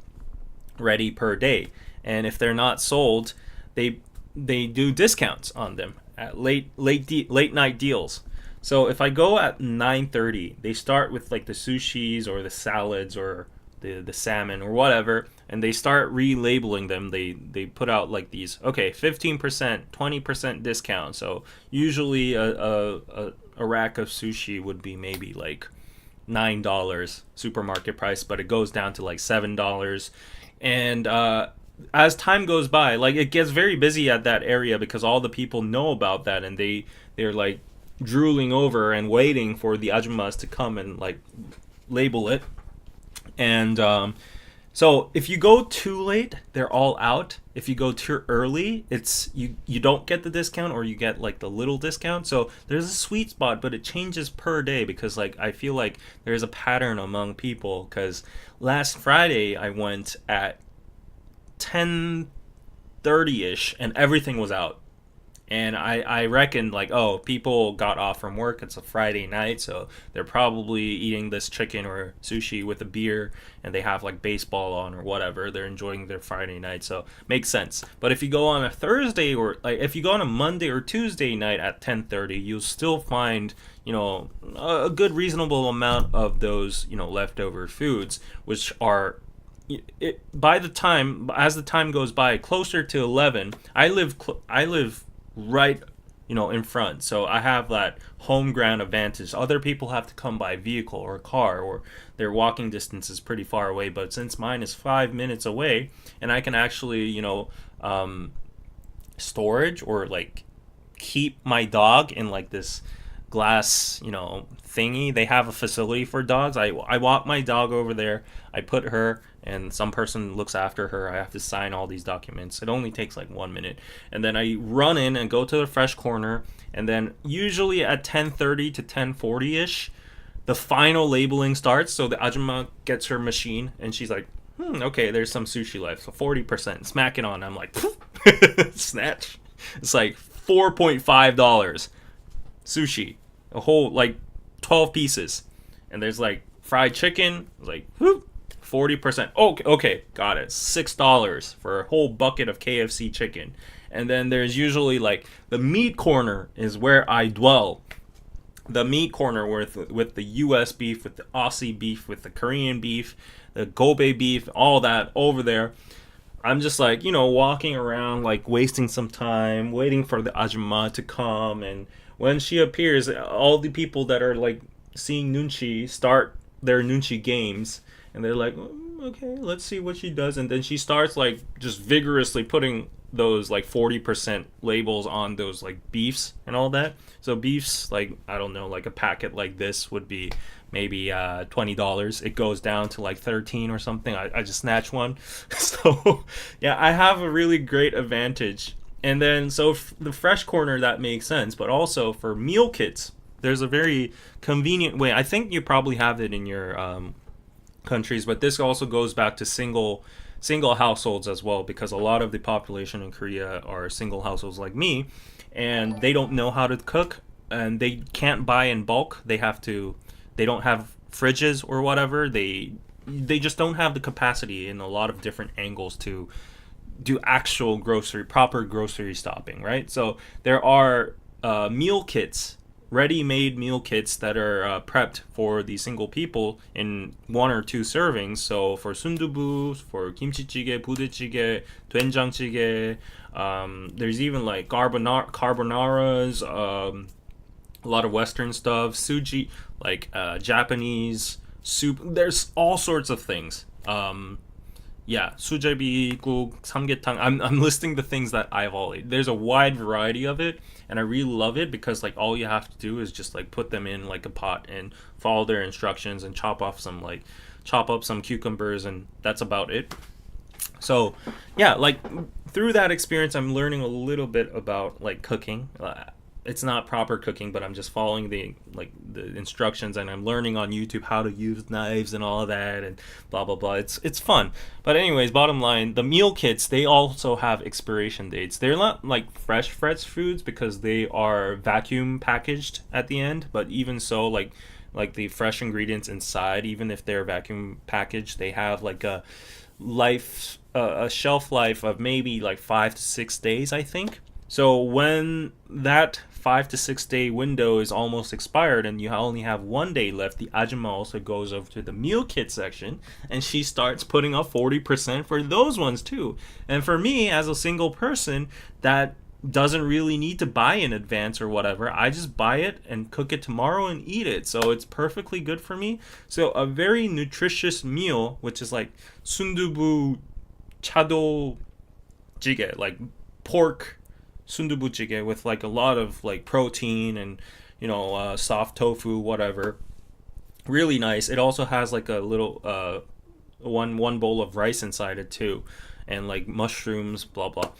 S1: Ready per day. And if they're not sold, they do discounts on them at late night deals. So if I go at 9:30, they start with like the sushis or the salads or the salmon or whatever, and they start relabeling them. They put out like these, okay, 15%, 20% discount. So usually a rack of sushi would be maybe like $9 supermarket price, but it goes down to like $7. And as time goes by, like it gets very busy at that area because all the people know about that, and they're like drooling over and waiting for the ajumas to come and like label it. And so if you go too late, they're all out. If you go too early, it's you don't get the discount, or you get like the little discount. So there's a sweet spot, but it changes per day because like I feel like there's a pattern among people. Because last Friday I went at 10:30ish, and everything was out. And I reckon, like, oh, people got off from work. It's a Friday night, so they're probably eating this chicken or sushi with a beer, and they have like baseball on or whatever. They're enjoying their Friday night, so makes sense. But if you go on a Thursday, or like if you go on a Monday or Tuesday night at 10:30, you'll still find, a good reasonable amount of those, leftover foods, which are by the time, as the time goes by, closer to 11. I live right, in front, so I have that home ground advantage. Other people have to come by vehicle or car, or their walking distance is pretty far away, but since mine is 5 minutes away, and I can actually, storage, or like keep my dog in like this glass, thingy. They have a facility for dogs. I walk my dog over there. I put her, and some person looks after her. I have to sign all these documents. It only takes like 1 minute, and then I run in and go to the fresh corner. And then usually at 10:30 to 10:40 ish, the final labeling starts. So the ajumma gets her machine, and she's like, okay, there's some sushi left, so 40%. Smack it on. I'm like, snatch. It's like $4.5 sushi, a whole like 12 pieces, and there's like fried chicken, like 40%. Okay, got it. $6 for a whole bucket of KFC chicken. And then there's usually like the meat corner is where I dwell. The meat corner with the US beef, with the Aussie beef, with the Korean beef, the Kobe beef, all that over there. I'm just like, walking around, like wasting some time, waiting for the ajumma to come. And when she appears, all the people that are like seeing nunchi start their nunchi games, and they're like, okay, let's see what she does. And then she starts like just vigorously putting those like 40% labels on those like beefs and all that. So beefs, like, I don't know, like a packet like this would be maybe $20. It goes down to like 13 or something. I just snatch one. So yeah, I have a really great advantage. And then so the fresh corner, that makes sense. But also for meal kits, there's a very convenient way. I think you probably have it in your countries, but this also goes back to single households as well, because a lot of the population in Korea are single households like me, and they don't know how to cook, and they can't buy in bulk. They don't have fridges or whatever. They just don't have the capacity in a lot of different angles to do actual proper grocery stopping, right? So there are meal kits, ready-made meal kits that are prepped for the single people in 1 or 2 servings. So for sundubu, for kimchi-jjigae, budae-jjigae, doenjang-jjigae, there's even like carbonaras, a lot of Western stuff, suji, like Japanese soup. There's all sorts of things. Yeah, sujebi, guk, samgyetang. I'm listing the things that I've all eaten. There's a wide variety of it, and I really love it because like all you have to do is just like put them in like a pot and follow their instructions and chop up some cucumbers, and that's about it. So yeah, like through that experience, I'm learning a little bit about like cooking. It's not proper cooking, but I'm just following the instructions, and I'm learning on YouTube how to use knives and all of that, and blah blah blah. It's fun. But anyways, bottom line, the meal kits, they also have expiration dates. They're not like fresh foods because they are vacuum packaged at the end, but even so, like the fresh ingredients inside, even if they're vacuum packaged, they have like a shelf life of maybe like 5 to 6 days, I think. So when that 5 to 6 day window is almost expired and you only have 1 day left, the ajumma also goes over to the meal kit section, and she starts putting up 40% for those ones too. And for me, as a single person that doesn't really need to buy in advance or whatever, I just buy it and cook it tomorrow and eat it. So it's perfectly good for me. So a very nutritious meal, which is like sundubu chado jjigae, like pork sundubu jjigae with like a lot of like protein and soft tofu, whatever. Really nice. It also has like a little one bowl of rice inside it too, and like mushrooms, blah blah.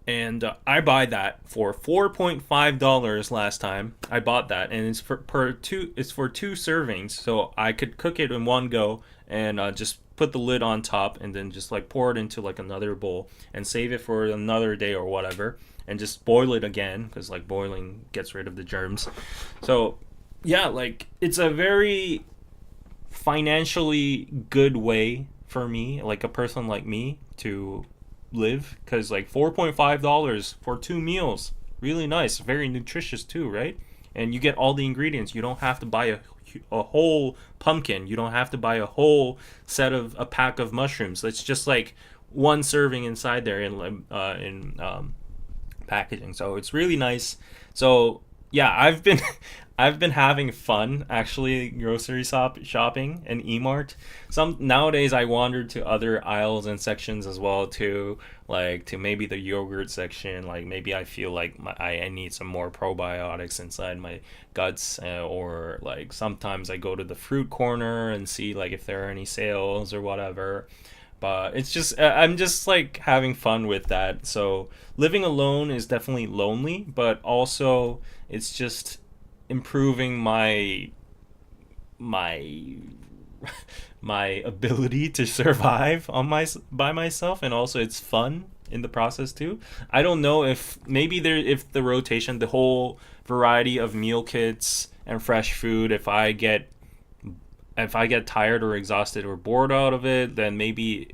S1: And I buy that for $4.5 last time. I bought that, and it's for two servings, so I could cook it in one go and just put the lid on top and then just like pour it into like another bowl and save it for another day or whatever, and just boil it again because like boiling gets rid of the germs. So yeah, like it's a very financially good way for me, like a person like me, to live, because like $4.5 for 2 meals, really nice, very nutritious too, right? And you get all the ingredients. You don't have to buy a whole pumpkin. You don't have to buy a whole set of a pack of mushrooms. It's just like one serving inside there in packaging. So it's really nice. So yeah, I've been I've been having fun actually grocery shopping and Emart. Some nowadays I wandered to other aisles and sections as well too, like to maybe the yogurt section. Like maybe I feel like I need some more probiotics inside my guts, or like sometimes I go to the fruit corner and see like if there are any sales or whatever. But it's just I'm just like having fun with that. So living alone is definitely lonely, but also it's just improving my my ability to survive on my by myself, and also it's fun in the process too. I don't know if maybe there if the rotation, the whole variety of meal kits and fresh food, if I get tired or exhausted or bored out of it, then maybe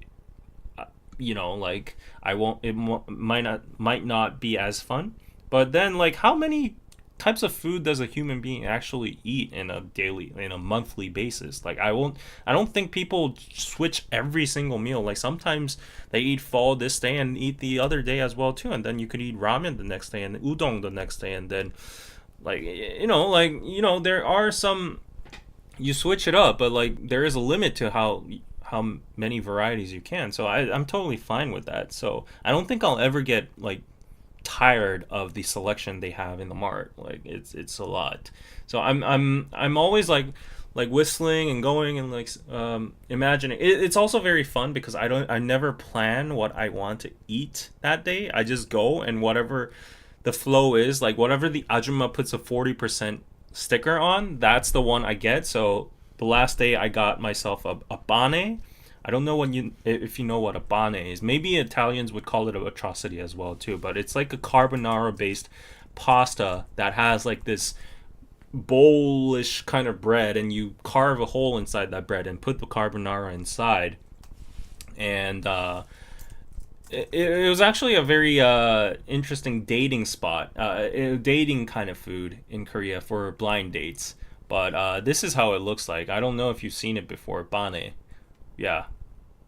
S1: like I won't might not be as fun. But then like how many types of food does a human being actually eat in a monthly basis? Like I don't think people switch every single meal. Like sometimes they eat pho this day and eat the other day as well too, and then you could eat ramen the next day and udon the next day, and then there are some, you switch it up, but like there is a limit to how many varieties you can. So I'm totally fine with that. So I don't think I'll ever get like tired of the selection they have in the mart. Like it's a lot. So I'm always like whistling and going and like imagining. It's also very fun because I never plan what I want to eat that day. I just go, and whatever the flow is, like whatever the ajumma puts a 40% sticker on, that's the one I get. So the last day I got myself a bane. I don't know if you know what a bane is. Maybe Italians would call it a atrocity as well too, but it's like a carbonara based pasta that has like this bowlish kind of bread, and you carve a hole inside that bread and put the carbonara inside. And it was actually a very interesting dating spot, dating kind of food in Korea for blind dates. But this is how it looks like. I don't know if you've seen it before. Bane. Yeah.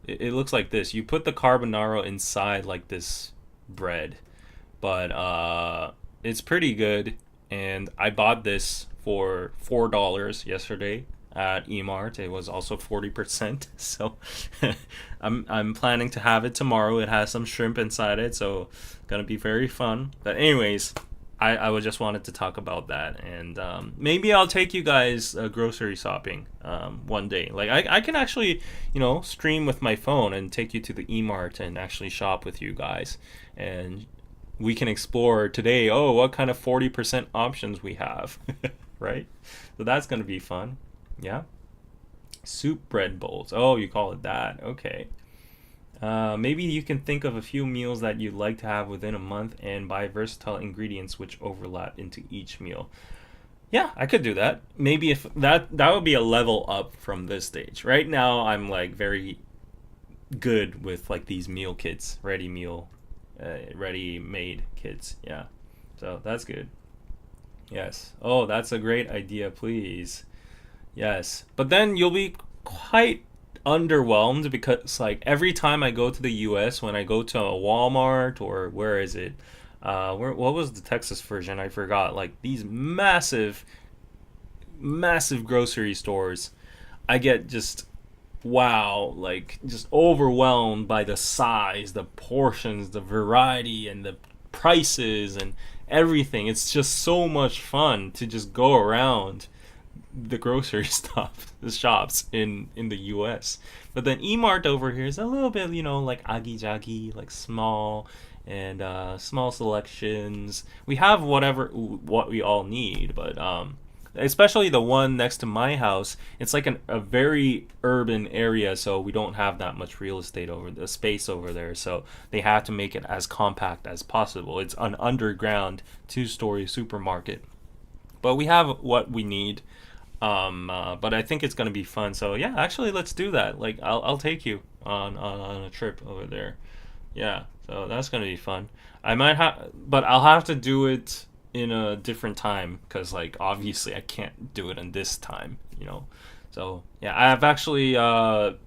S1: It looks like this. You put the carbonara inside like this bread. But it's pretty good. And I bought this for $4 yesterday at Emart. It was also 40%. So I'm planning to have it tomorrow. It has some shrimp inside it, so gonna be very fun. But anyways, I would just wanted to talk about that, and maybe I'll take you guys grocery shopping one day. Like I can actually stream with my phone and take you to the Emart and actually shop with you guys, and we can explore today. Oh, what kind of 40% options we have, right? So that's gonna be fun. Yeah. Soup bread bowls. Oh, you call it that. Okay. Maybe you can think of a few meals that you'd like to have within a month and buy versatile ingredients which overlap into each meal. Yeah, I could do that. Maybe if that would be a level up from this stage. Right now, I'm like very good with like these meal kits, ready-made kits. Yeah. So that's good. Yes. Oh, that's a great idea, please. Yes. But then you'll be quite underwhelmed because like every time I go to the US, when I go to a Walmart, or where is it? What was the Texas version? I forgot. Like these massive grocery stores, I get just wow, like just overwhelmed by the size, the portions, the variety, and the prices and everything. It's just so much fun to just go around the grocery the shops in the US. But then Emart over here is a little bit, like agi-jagi, like small, and small selections. We have what we all need, but especially the one next to my house. It's like a very urban area, so we don't have that much real estate over the space over there. So they have to make it as compact as possible. It's an underground two-story supermarket, but we have what we need. But I think it's gonna be fun. So yeah, actually, let's do that. Like, I'll take you on a trip over there. Yeah, so that's gonna be fun. I might have, but I'll have to do it in a different time because, like, obviously, I can't do it in this time. So yeah, I've actually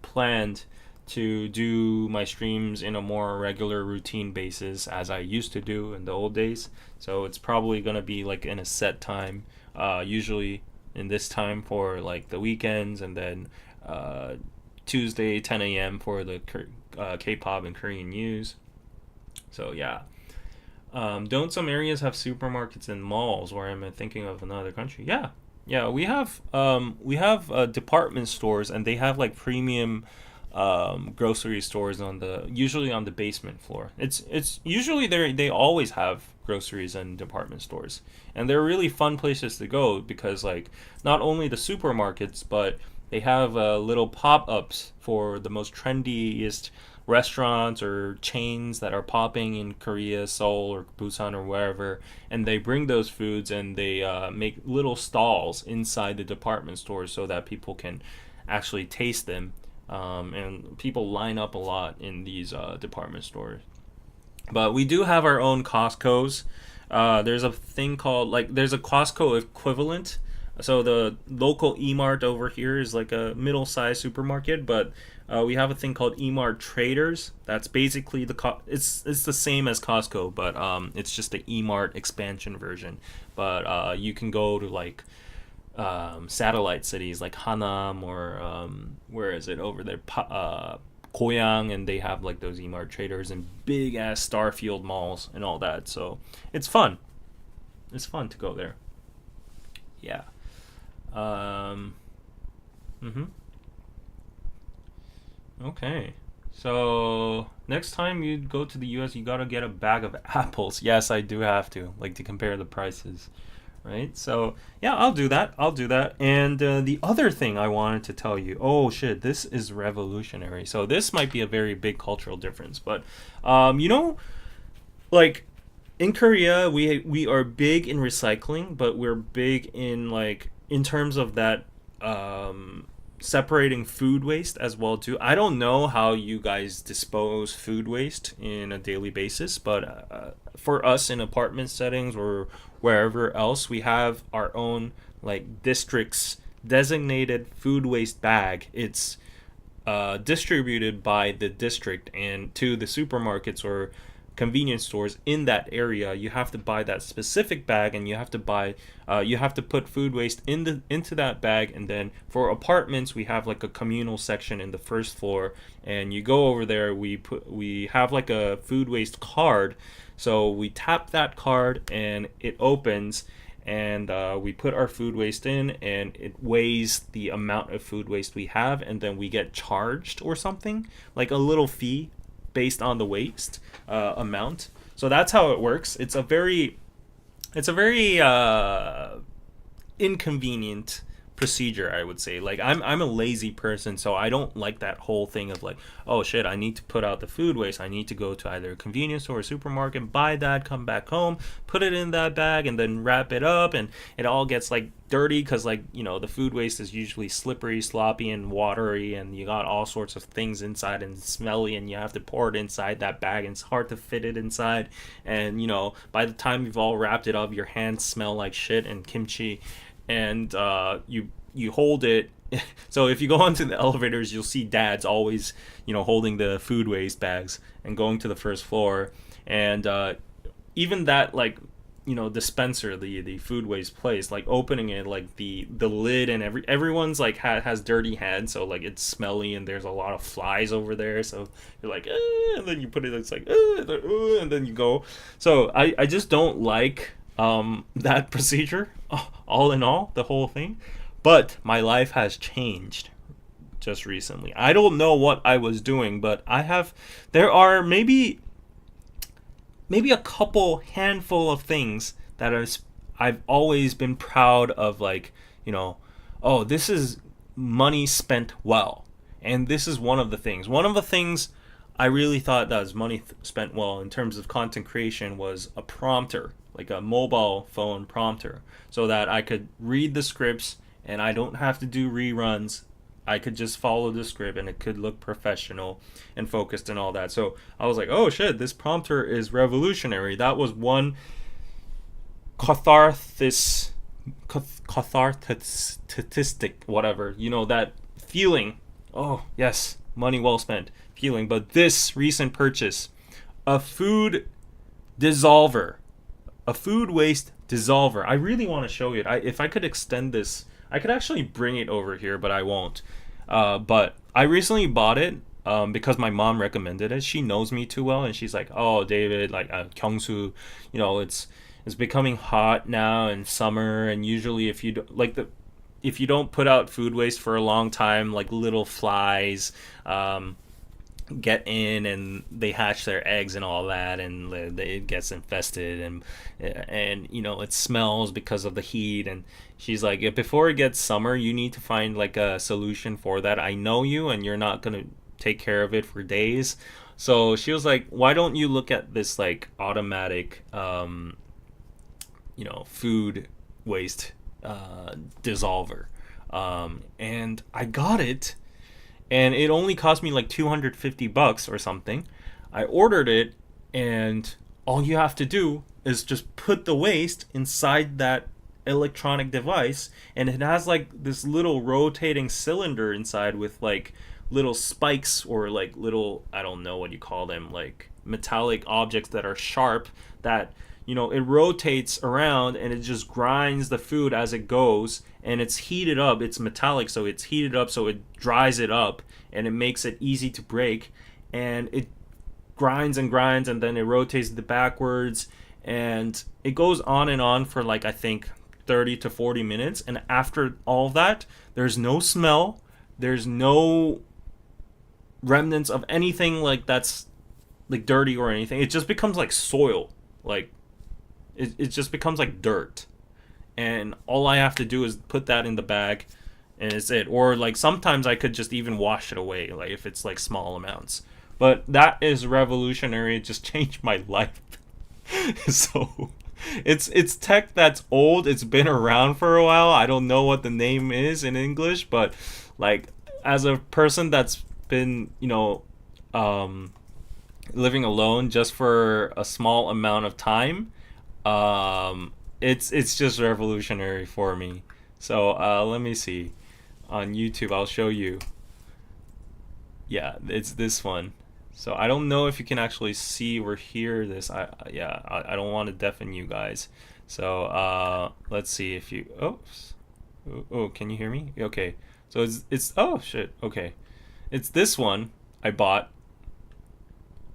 S1: planned to do my streams in a more regular routine basis as I used to do in the old days. So it's probably gonna be like in a set time. Usually in this time for like the weekends, and then uh, Tuesday 10 a.m. for the K-pop and Korean news. So yeah. Don't some areas have supermarkets and malls? Where I'm thinking of another country. Yeah, yeah. We have department stores, and they have like premium grocery stores on the usually on the basement floor. It's usually they always have groceries and department stores, and they're really fun places to go because like not only the supermarkets, but they have little pop-ups for the most trendiest restaurants or chains that are popping in Korea, Seoul, or Busan, or wherever, and they bring those foods and they make little stalls inside the department stores so that people can actually taste them. And people line up a lot in these department stores. But we do have our own Costco's. There's a thing called like there's a Costco equivalent. So the local E-Mart over here is like a middle-sized supermarket, but we have a thing called E-Mart Traders. That's basically it's the same as Costco, but it's just the E-Mart expansion version. But you can go to like satellite cities like Hanam or where is it over there, Goyang, and they have like those E-Mart Traders and big ass Starfield malls and all that. So it's fun. It's fun to go there. Yeah. Um, mm-hmm. Okay. So next time you go to the US, you gotta get a bag of apples. Yes, I do have to, like, to compare the prices, right? So yeah, I'll do that. I'll do that. And the other thing I wanted to tell you, oh shit, this is revolutionary. So this might be a very big cultural difference, but like in Korea, we are big in recycling, but we're big in like in terms of that separating food waste as well too. I don't know how you guys dispose food waste in a daily basis, but for us in apartment settings or wherever else, we have our own like district's designated food waste bag. It's distributed by the district and to the supermarkets or convenience stores in that area. You have to buy that specific bag, and you have to put food waste into that bag. And then for apartments, we have like a communal section in the first floor, and you go over there. We have like a food waste card, so we tap that card and it opens, and we put our food waste in, and it weighs the amount of food waste we have, and then we get charged or something like a little fee based on the waste amount. So that's how it works. It's a very inconvenient procedure, I would say. Like I'm a lazy person, so I don't like that whole thing of like, oh shit, I need to put out the food waste. I need to go to either a convenience store or a supermarket, buy that, come back home, put it in that bag, and then wrap it up, and it all gets like dirty because like the food waste is usually slippery, sloppy, and watery, and you got all sorts of things inside and smelly, and you have to pour it inside that bag, and it's hard to fit it inside, and by the time you've all wrapped it up, your hands smell like shit and kimchi, and you hold it. So if you go onto the elevators, you'll see dads always holding the food waste bags and going to the first floor, and even that like dispenser, the food waste place, like opening it, like the lid, and everyone's like has dirty hands, so like it's smelly, and there's a lot of flies over there, so you're like and then you put it, it's like and then you go. So I just don't like that procedure, all in all, the whole thing. But my life has changed just recently. I don't know what I was doing, but there are maybe a couple handful of things that I've always been proud of, like, you know, oh, this is money spent well. And this is one of the things. One of the things I really thought that was money spent well in terms of content creation was a prompter, like a mobile phone prompter, so that I could read the scripts and I don't have to do reruns. I could just follow the script and it could look professional and focused and all that. So I was like, oh shit, this prompter is revolutionary. That was one catharsis, cathartic, whatever. You know, that feeling. Oh, yes, money well spent feeling. But this recent purchase, a food dissolver, a food waste dissolver. I really want to show you it. If I could extend this, I could actually bring it over here, but I won't. But I recently bought it because my mom recommended it. She knows me too well, and she's like, "Oh, David, like Kyungsu, you know, it's becoming hot now in summer, and usually if you do, like the if you don't put out food waste for a long time, like little flies get in and they hatch their eggs and all that, and it gets infested, and you know, it smells because of the heat." And she's like, before it gets summer, you need to find like a solution for that. I know you, and you're not gonna take care of it for days. So she was like, why don't you look at this like automatic you know, food waste dissolver. And I got it, and it only cost me like $250 or something. I ordered it, and all you have to do is just put the waste inside that electronic device, and it has like this little rotating cylinder inside with like little spikes, or like little, I don't know what you call them, like metallic objects that are sharp, that, you know, it rotates around and it just grinds the food as it goes, and it's heated up. It's metallic, so it's heated up, so it dries it up and it makes it easy to break, and it grinds and grinds, and then it rotates it backwards, and it goes on and on for like, I think 30 to 40 minutes. And after all of that, there's no smell, there's no remnants of anything like that's like dirty or anything. It just becomes like soil, like it just becomes like dirt, and all I have to do is put that in the bag, and it's it. Or like sometimes I could just even wash it away, like if it's like small amounts. But that is revolutionary. It just changed my life. So it's tech that's old. It's been around for a while. I don't know what the name is in English, but like, as a person that's been, you know, living alone just for a small amount of time, it's just revolutionary for me. So let me see. On YouTube, I'll show you. Yeah, it's this one. So I don't know if you can actually see or hear this. I don't want to deafen you guys. So let's see if you. Oh, can you hear me? Okay. So it's oh shit. Okay, it's this one I bought,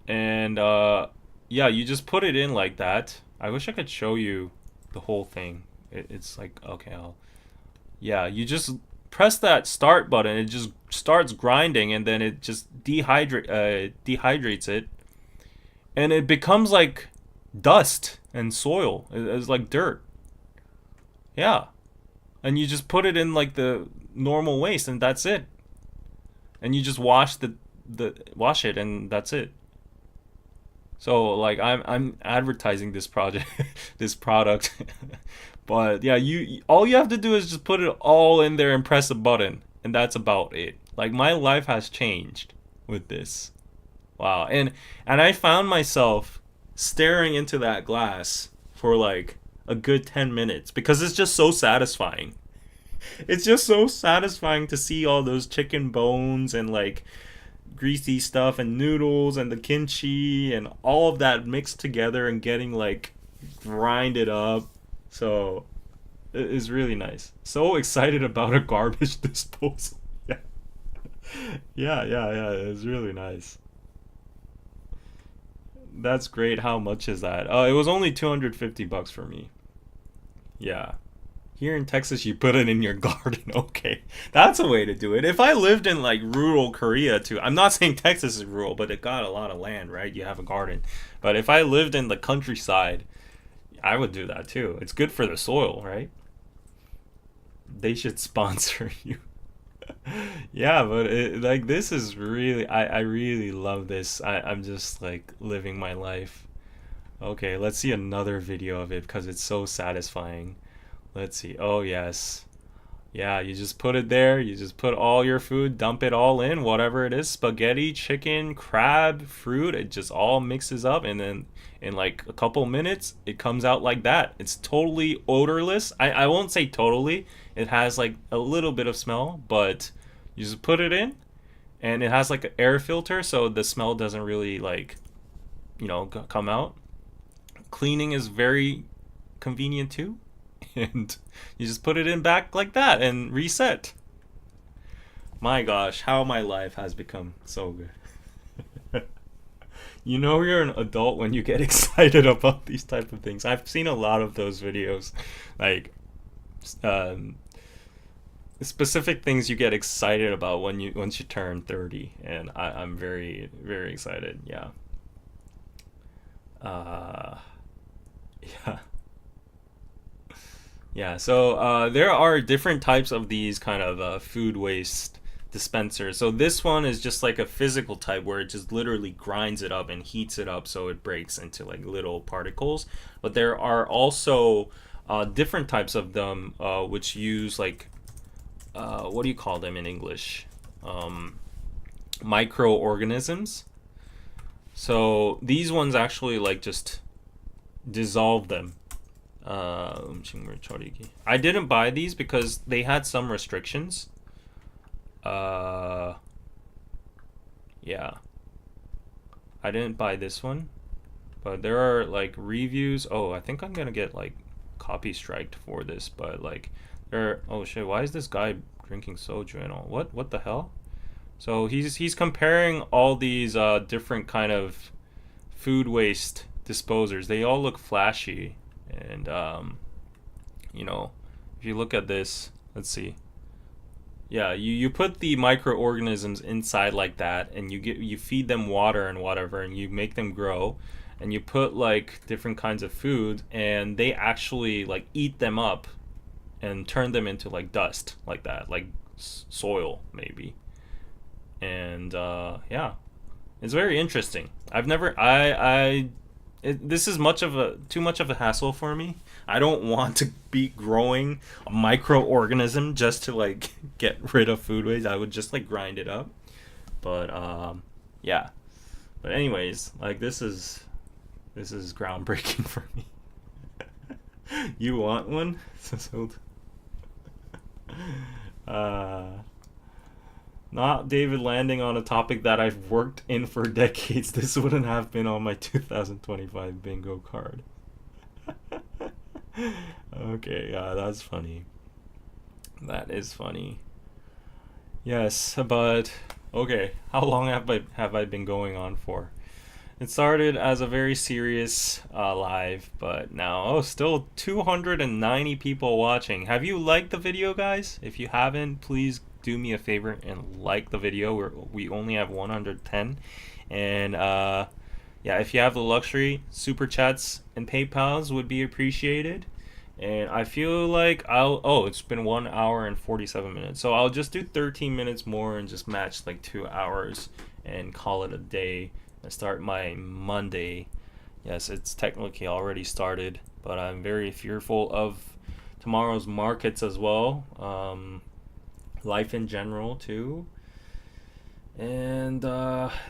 S1: and yeah, you just put it in like that. I wish I could show you the whole thing. It's like, okay, yeah, you just press that start button. It just starts grinding, and then it just dehydrates it, and it becomes like dust and soil. It's like dirt. Yeah, and you just put it in like the normal waste, and that's it. And you just wash wash it, and that's it. So like, I'm advertising this project, this product, but yeah, all you have to do is just put it all in there and press a button, and that's about it. Like, my life has changed with this. Wow, and I found myself staring into that glass for like a good 10 minutes because it's just so satisfying. It's just so satisfying to see all those chicken bones and like greasy stuff and noodles and the kimchi and all of that mixed together and getting like grinded up. So it's really nice. So excited about a garbage disposal. Yeah. Yeah. It's really nice. That's great. How much is that? It was only $250 for me. Yeah. Here in Texas, you put it in your garden. Okay, that's a way to do it. If I lived in like rural Korea too, I'm not saying Texas is rural, but it got a lot of land, right? You have a garden. But if I lived in the countryside, I would do that too. It's good for the soil, right? They should sponsor you. Yeah, but like this is really, I really love this. I'm just like living my life. Okay, let's see another video of it because it's so satisfying. Let's see. Oh, yes. Yeah, you just put it there. You just put all your food, dump it all in, whatever it is, spaghetti, chicken, crab, fruit. It just all mixes up, and then in like a couple minutes, it comes out like that. It's totally odorless. I won't say totally. It has like a little bit of smell, but you just put it in, and it has like an air filter, so the smell doesn't really like, come out. Cleaning is very convenient too. And you just put it in back like that and reset. My gosh, how my life has become so good. You're an adult when you get excited about these type of things. I've seen a lot of those videos, like um, specific things you get excited about once you turn 30, and I'm very very excited. Yeah. Uh, yeah. Yeah, so there are different types of these kind of food waste dispensers. So this one is just like a physical type where it just literally grinds it up and heats it up so it breaks into like little particles. But there are also different types of them which use like what do you call them in English? Microorganisms. So these ones actually like just dissolve them. I didn't buy these because they had some restrictions. Uh, yeah, I didn't buy this one, but there are like reviews. Oh, I think I'm gonna get like copy striked for this, but like there. Oh shit! Why is this guy drinking soju and all? What the hell? So he's comparing all these different kind of food waste disposers. They all look flashy, and if you look at this, let's see. Yeah, you put the microorganisms inside like that, and you feed them water and whatever, and you make them grow, and you put like different kinds of food, and they actually like eat them up and turn them into like dust like that, like soil maybe. And yeah, it's very interesting. I've never this is much of a too much of a hassle for me. I don't want to be growing a microorganism just to like get rid of food waste. I would just like grind it up. But yeah. But anyways, like this is groundbreaking for me. You want one? uh Not David landing on a topic that I've worked in for decades. This wouldn't have been on my 2025 bingo card. Okay, yeah, that's funny. That is funny. Yes, but okay. How long have I been going on for? It started as a very serious live, but now still 290 people watching. Have you liked the video, guys? If you haven't, please do me a favor and like the video. We only have 110, and yeah, if you have the luxury, super chats and PayPal's would be appreciated. And I feel like it's been 1 hour and 47 minutes, so I'll just do 13 minutes more and just match like 2 hours and call it a day and start my Monday. Yes, it's technically already started, but I'm very fearful of tomorrow's markets as well. Life in general too. And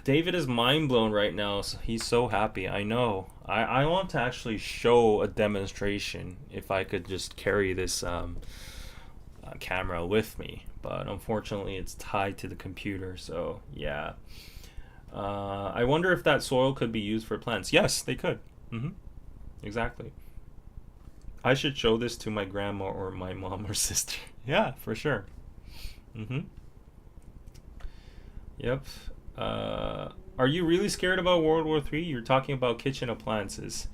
S1: David is mind blown right now. So he's so happy. I know. I want to actually show a demonstration if I could just carry this camera with me, but unfortunately it's tied to the computer. So yeah. I wonder if that soil could be used for plants. Yes, they could. Exactly. I should show this to my grandma or my mom or sister. Yeah, for sure. Yep. Are you really scared about World War III? You're talking about kitchen appliances.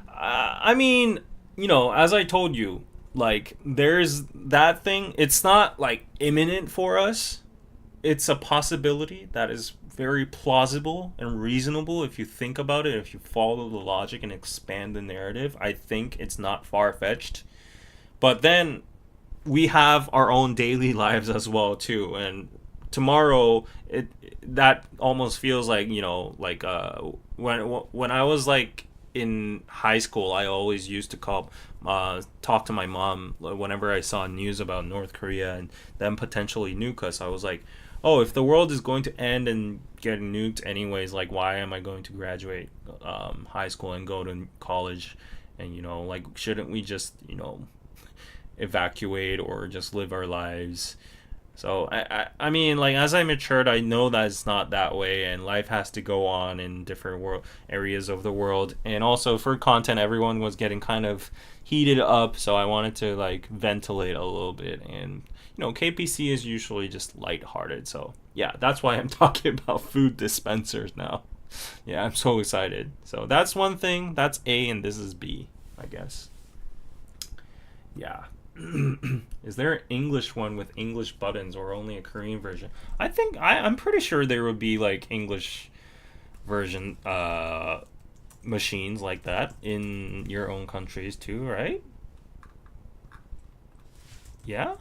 S1: I mean, as I told you, like, there's that thing. It's not like imminent for us. It's a possibility that is very plausible and reasonable if you think about it, if you follow the logic and expand the narrative. I think it's not far fetched. But then we have our own daily lives as well too, and tomorrow it that almost feels like, like when I was like in high school, I always used to talk to my mom whenever I saw news about North Korea and them potentially nuke us. I was like, oh, if the world is going to end and get nuked anyways, like why am I going to graduate high school and go to college? And like, shouldn't we just evacuate or just live our lives? So I mean, like, as I matured, I know that it's not that way, and life has to go on in different world areas of the world. And also for content, everyone was getting kind of heated up, so I wanted to like ventilate a little bit. And KPC is usually just lighthearted, so yeah, that's why I'm talking about food dispensers now. Yeah, I'm so excited. So that's one thing. That's A, and this is B, I guess. Yeah. Is there an English one with English buttons or only a Korean version? I'm pretty sure there would be like English version machines like that in your own countries too, right? Yeah.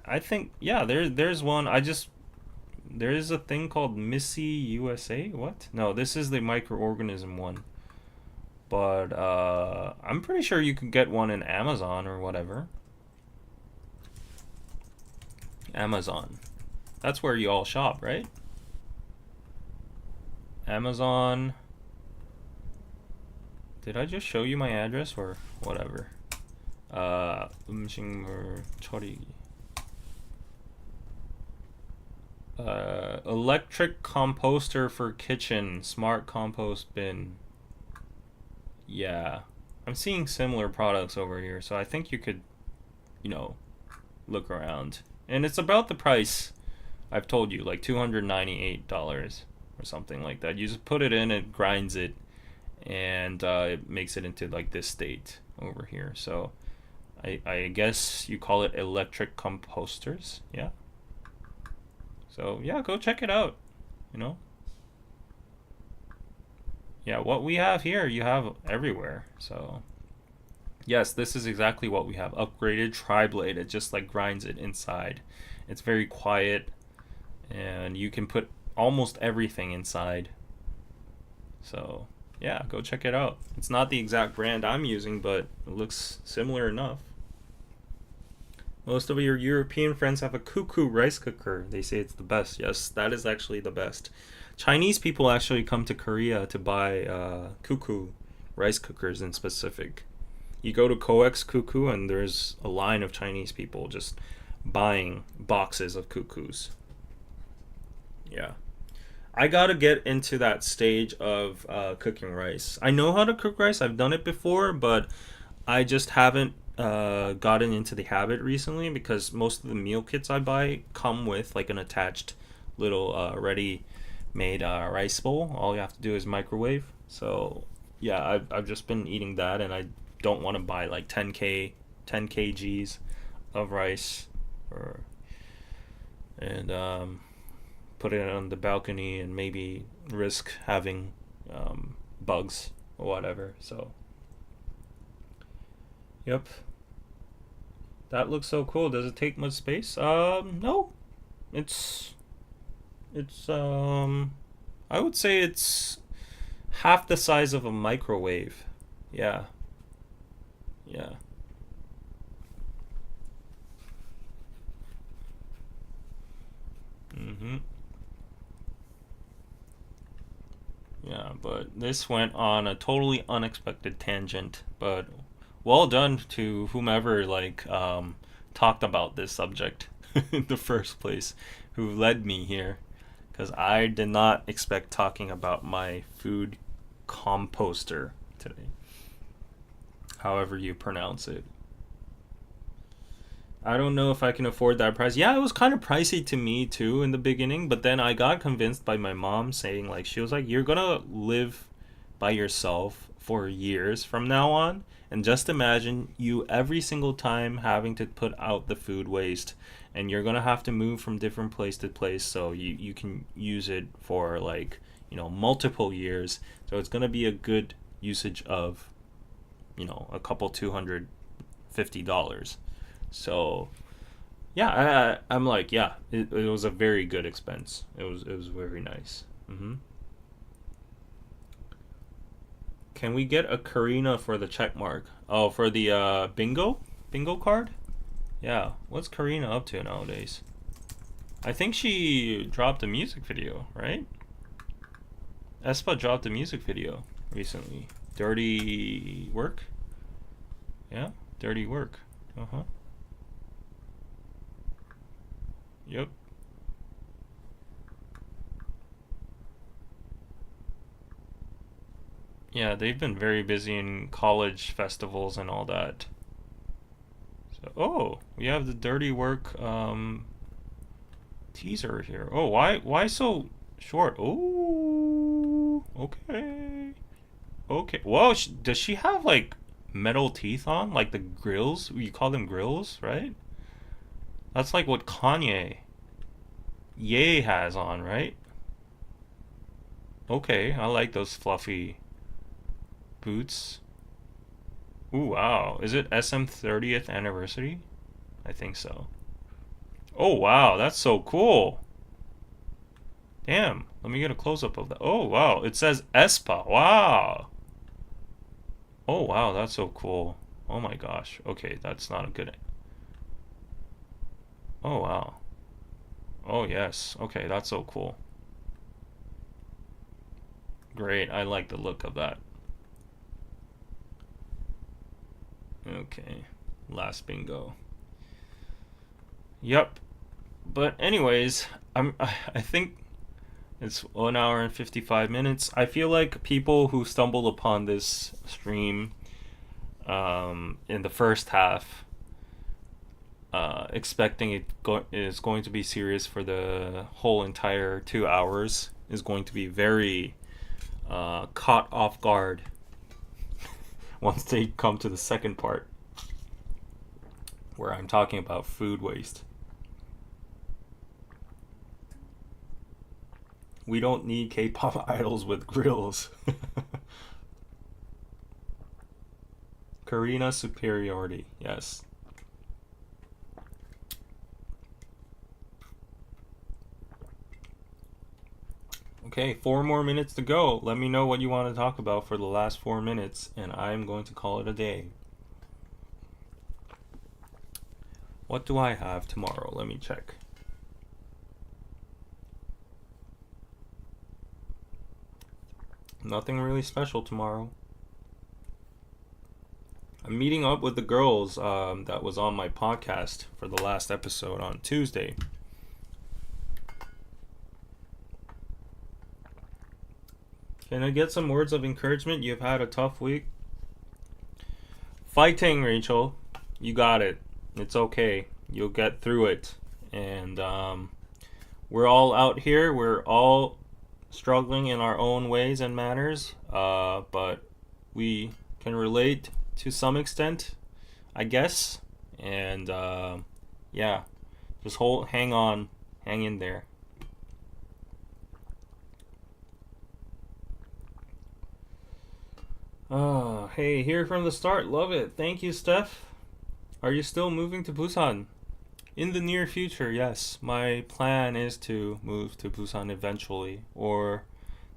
S1: I think yeah. There's one. There is a thing called Missy USA. What? No, this is the microorganism one. But I'm pretty sure you could get one in Amazon or whatever. Amazon. That's where you all shop, right? Amazon. Did I just show you my address or whatever? 음식물 처리기. Electric composter for kitchen, smart compost bin. Yeah, I'm seeing similar products over here, so I think you could, look around. And it's about the price I've told you, like $298 or something like that. You just put it in, it grinds it, and it makes it into like this state over here. So I guess you call it electric composters, yeah? So yeah, go check it out, you know? Yeah, what we have here, you have everywhere. So, yes, this is exactly what we have. Upgraded tri-blade. It just like grinds it inside. It's very quiet, and you can put almost everything inside. So, yeah, go check it out. It's not the exact brand I'm using, but it looks similar enough. Most of your European friends have a cuckoo rice cooker. They say it's the best. Yes, that is actually the best. Chinese people actually come to Korea to buy cuckoo rice cookers in specific. You go to Coex Cuckoo and there's a line of Chinese people just buying boxes of cuckoos. Yeah. I gotta get into that stage of cooking rice. I know how to cook rice. I've done it before, but I just haven't gotten into the habit recently because most of the meal kits I buy come with like an attached little ready-made rice bowl. All you have to do is microwave. So yeah, I've just been eating that, and I don't want to buy like 10 kgs of rice and put it on the balcony and maybe risk having bugs or whatever. So yep. That looks so cool. Does it take much space? No. It's I would say it's half the size of a microwave. Yeah. Yeah. Mhm. Yeah, but this went on a totally unexpected tangent, but well done to whomever talked about this subject in the first place, who led me here, because I did not expect talking about my food composter today, however you pronounce it. I don't know if I can afford that price. Yeah, it was kind of pricey to me too in the beginning, but then I got convinced by my mom saying, like, she was like, "You're gonna live by yourself for years from now on. And just imagine you every single time having to put out the food waste, and you're gonna have to move from different place to place so you can use it for like, multiple years. So it's gonna be a good usage of, a couple $250. So yeah, I'm like, yeah, it was a very good expense. It was very nice. Can we get a Karina for the check mark? Oh, for the bingo card? Yeah. What's Karina up to nowadays? I think she dropped a music video, right? Espa dropped a music video recently. Dirty Work? Yeah, Dirty Work. Uh-huh. Yep. Yeah, they've been very busy in college festivals and all that. So, oh, we have the Dirty Work teaser here. Oh, why so short? Oh, okay. Okay. Whoa, does she have like metal teeth on? Like the grills? You call them grills, right? That's like what Kanye Ye has on, right? Okay, I like those fluffy boots. Ooh, wow. Is it SM 30th anniversary? I think so. Oh, wow, that's so cool. Damn, let me get a close up of that. Oh, wow, it says Espa. Wow. Oh, wow, that's so cool. Oh my gosh. Okay, that's not a good. Oh, wow. Oh, yes. Okay, that's so cool. Great, I like the look of that. Okay, last bingo. Yep. But anyways, I think it's 1 hour and 55 minutes. I feel like people who stumbled upon this stream in the first half, expecting is going to be serious for the whole entire 2 hours, is going to be very caught off guard once they come to the second part, where I'm talking about food waste. We don't need K-pop idols with grills. Karina superiority, yes. Okay, 4 more minutes to go. Let me know what you want to talk about for the last 4 minutes, and I'm going to call it a day. What do I have tomorrow? Let me check. Nothing really special tomorrow. I'm meeting up with the girls that was on my podcast for the last episode on Tuesday. Can I get some words of encouragement? You've had a tough week. Fighting, Rachel. You got it. It's okay. You'll get through it. And we're all out here. We're all struggling in our own ways and manners. But we can relate to some extent, I guess. And yeah, just hang on. Hang in there. Oh, hey, here from the start. Love it. Thank you, Steph. Are you still moving to Busan? In the near future, yes. My plan is to move to Busan eventually, or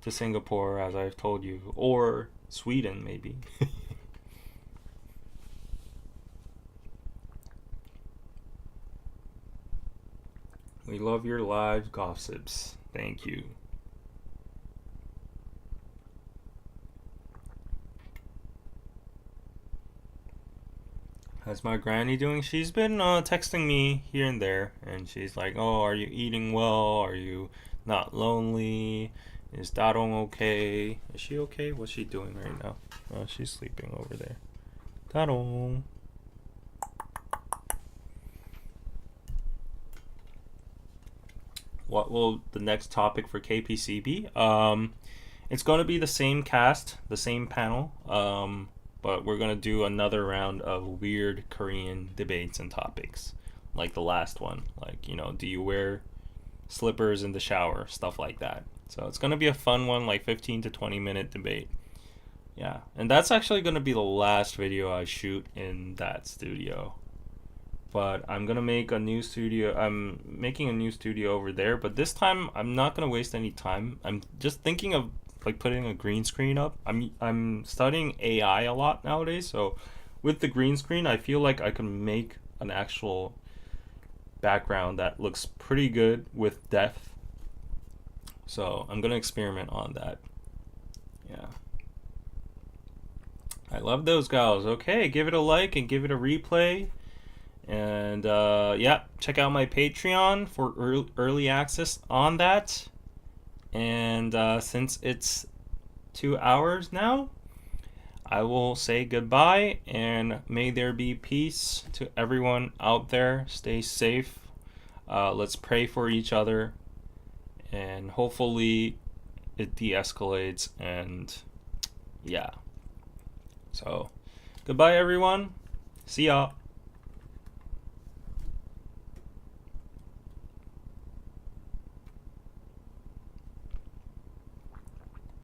S1: to Singapore, as I've told you, or Sweden, maybe. We love your live gossips. Thank you. How's my granny doing? She's been texting me here and there, and she's like, "Oh, are you eating well? Are you not lonely? Is Darong okay? Is she okay? What's she doing right now? Oh, she's sleeping over there. Darong." What will the next topic for KPC be? It's going to be the same cast, the same panel, but we're going to do another round of weird Korean debates and topics, like the last one. Like, you know, do you wear slippers in the shower? Stuff like that. So it's going to be a fun one, like 15 to 20-minute debate. Yeah, and that's actually going to be the last video I shoot in that studio. But I'm gonna make a new studio. I'm making a new studio over there, but this time I'm not gonna waste any time. I'm just thinking of like putting a green screen up. I'm studying AI a lot nowadays, so with the green screen, I feel like I can make an actual background that looks pretty good with depth. So I'm gonna experiment on that. Yeah. I love those guys. Okay, give it a like and give it a replay. And yeah, check out my Patreon for early access on that. And since it's 2 hours now, I will say goodbye, and may there be peace to everyone out there. Stay safe. Let's pray for each other, and hopefully it de-escalates. And yeah, so goodbye everyone. See ya.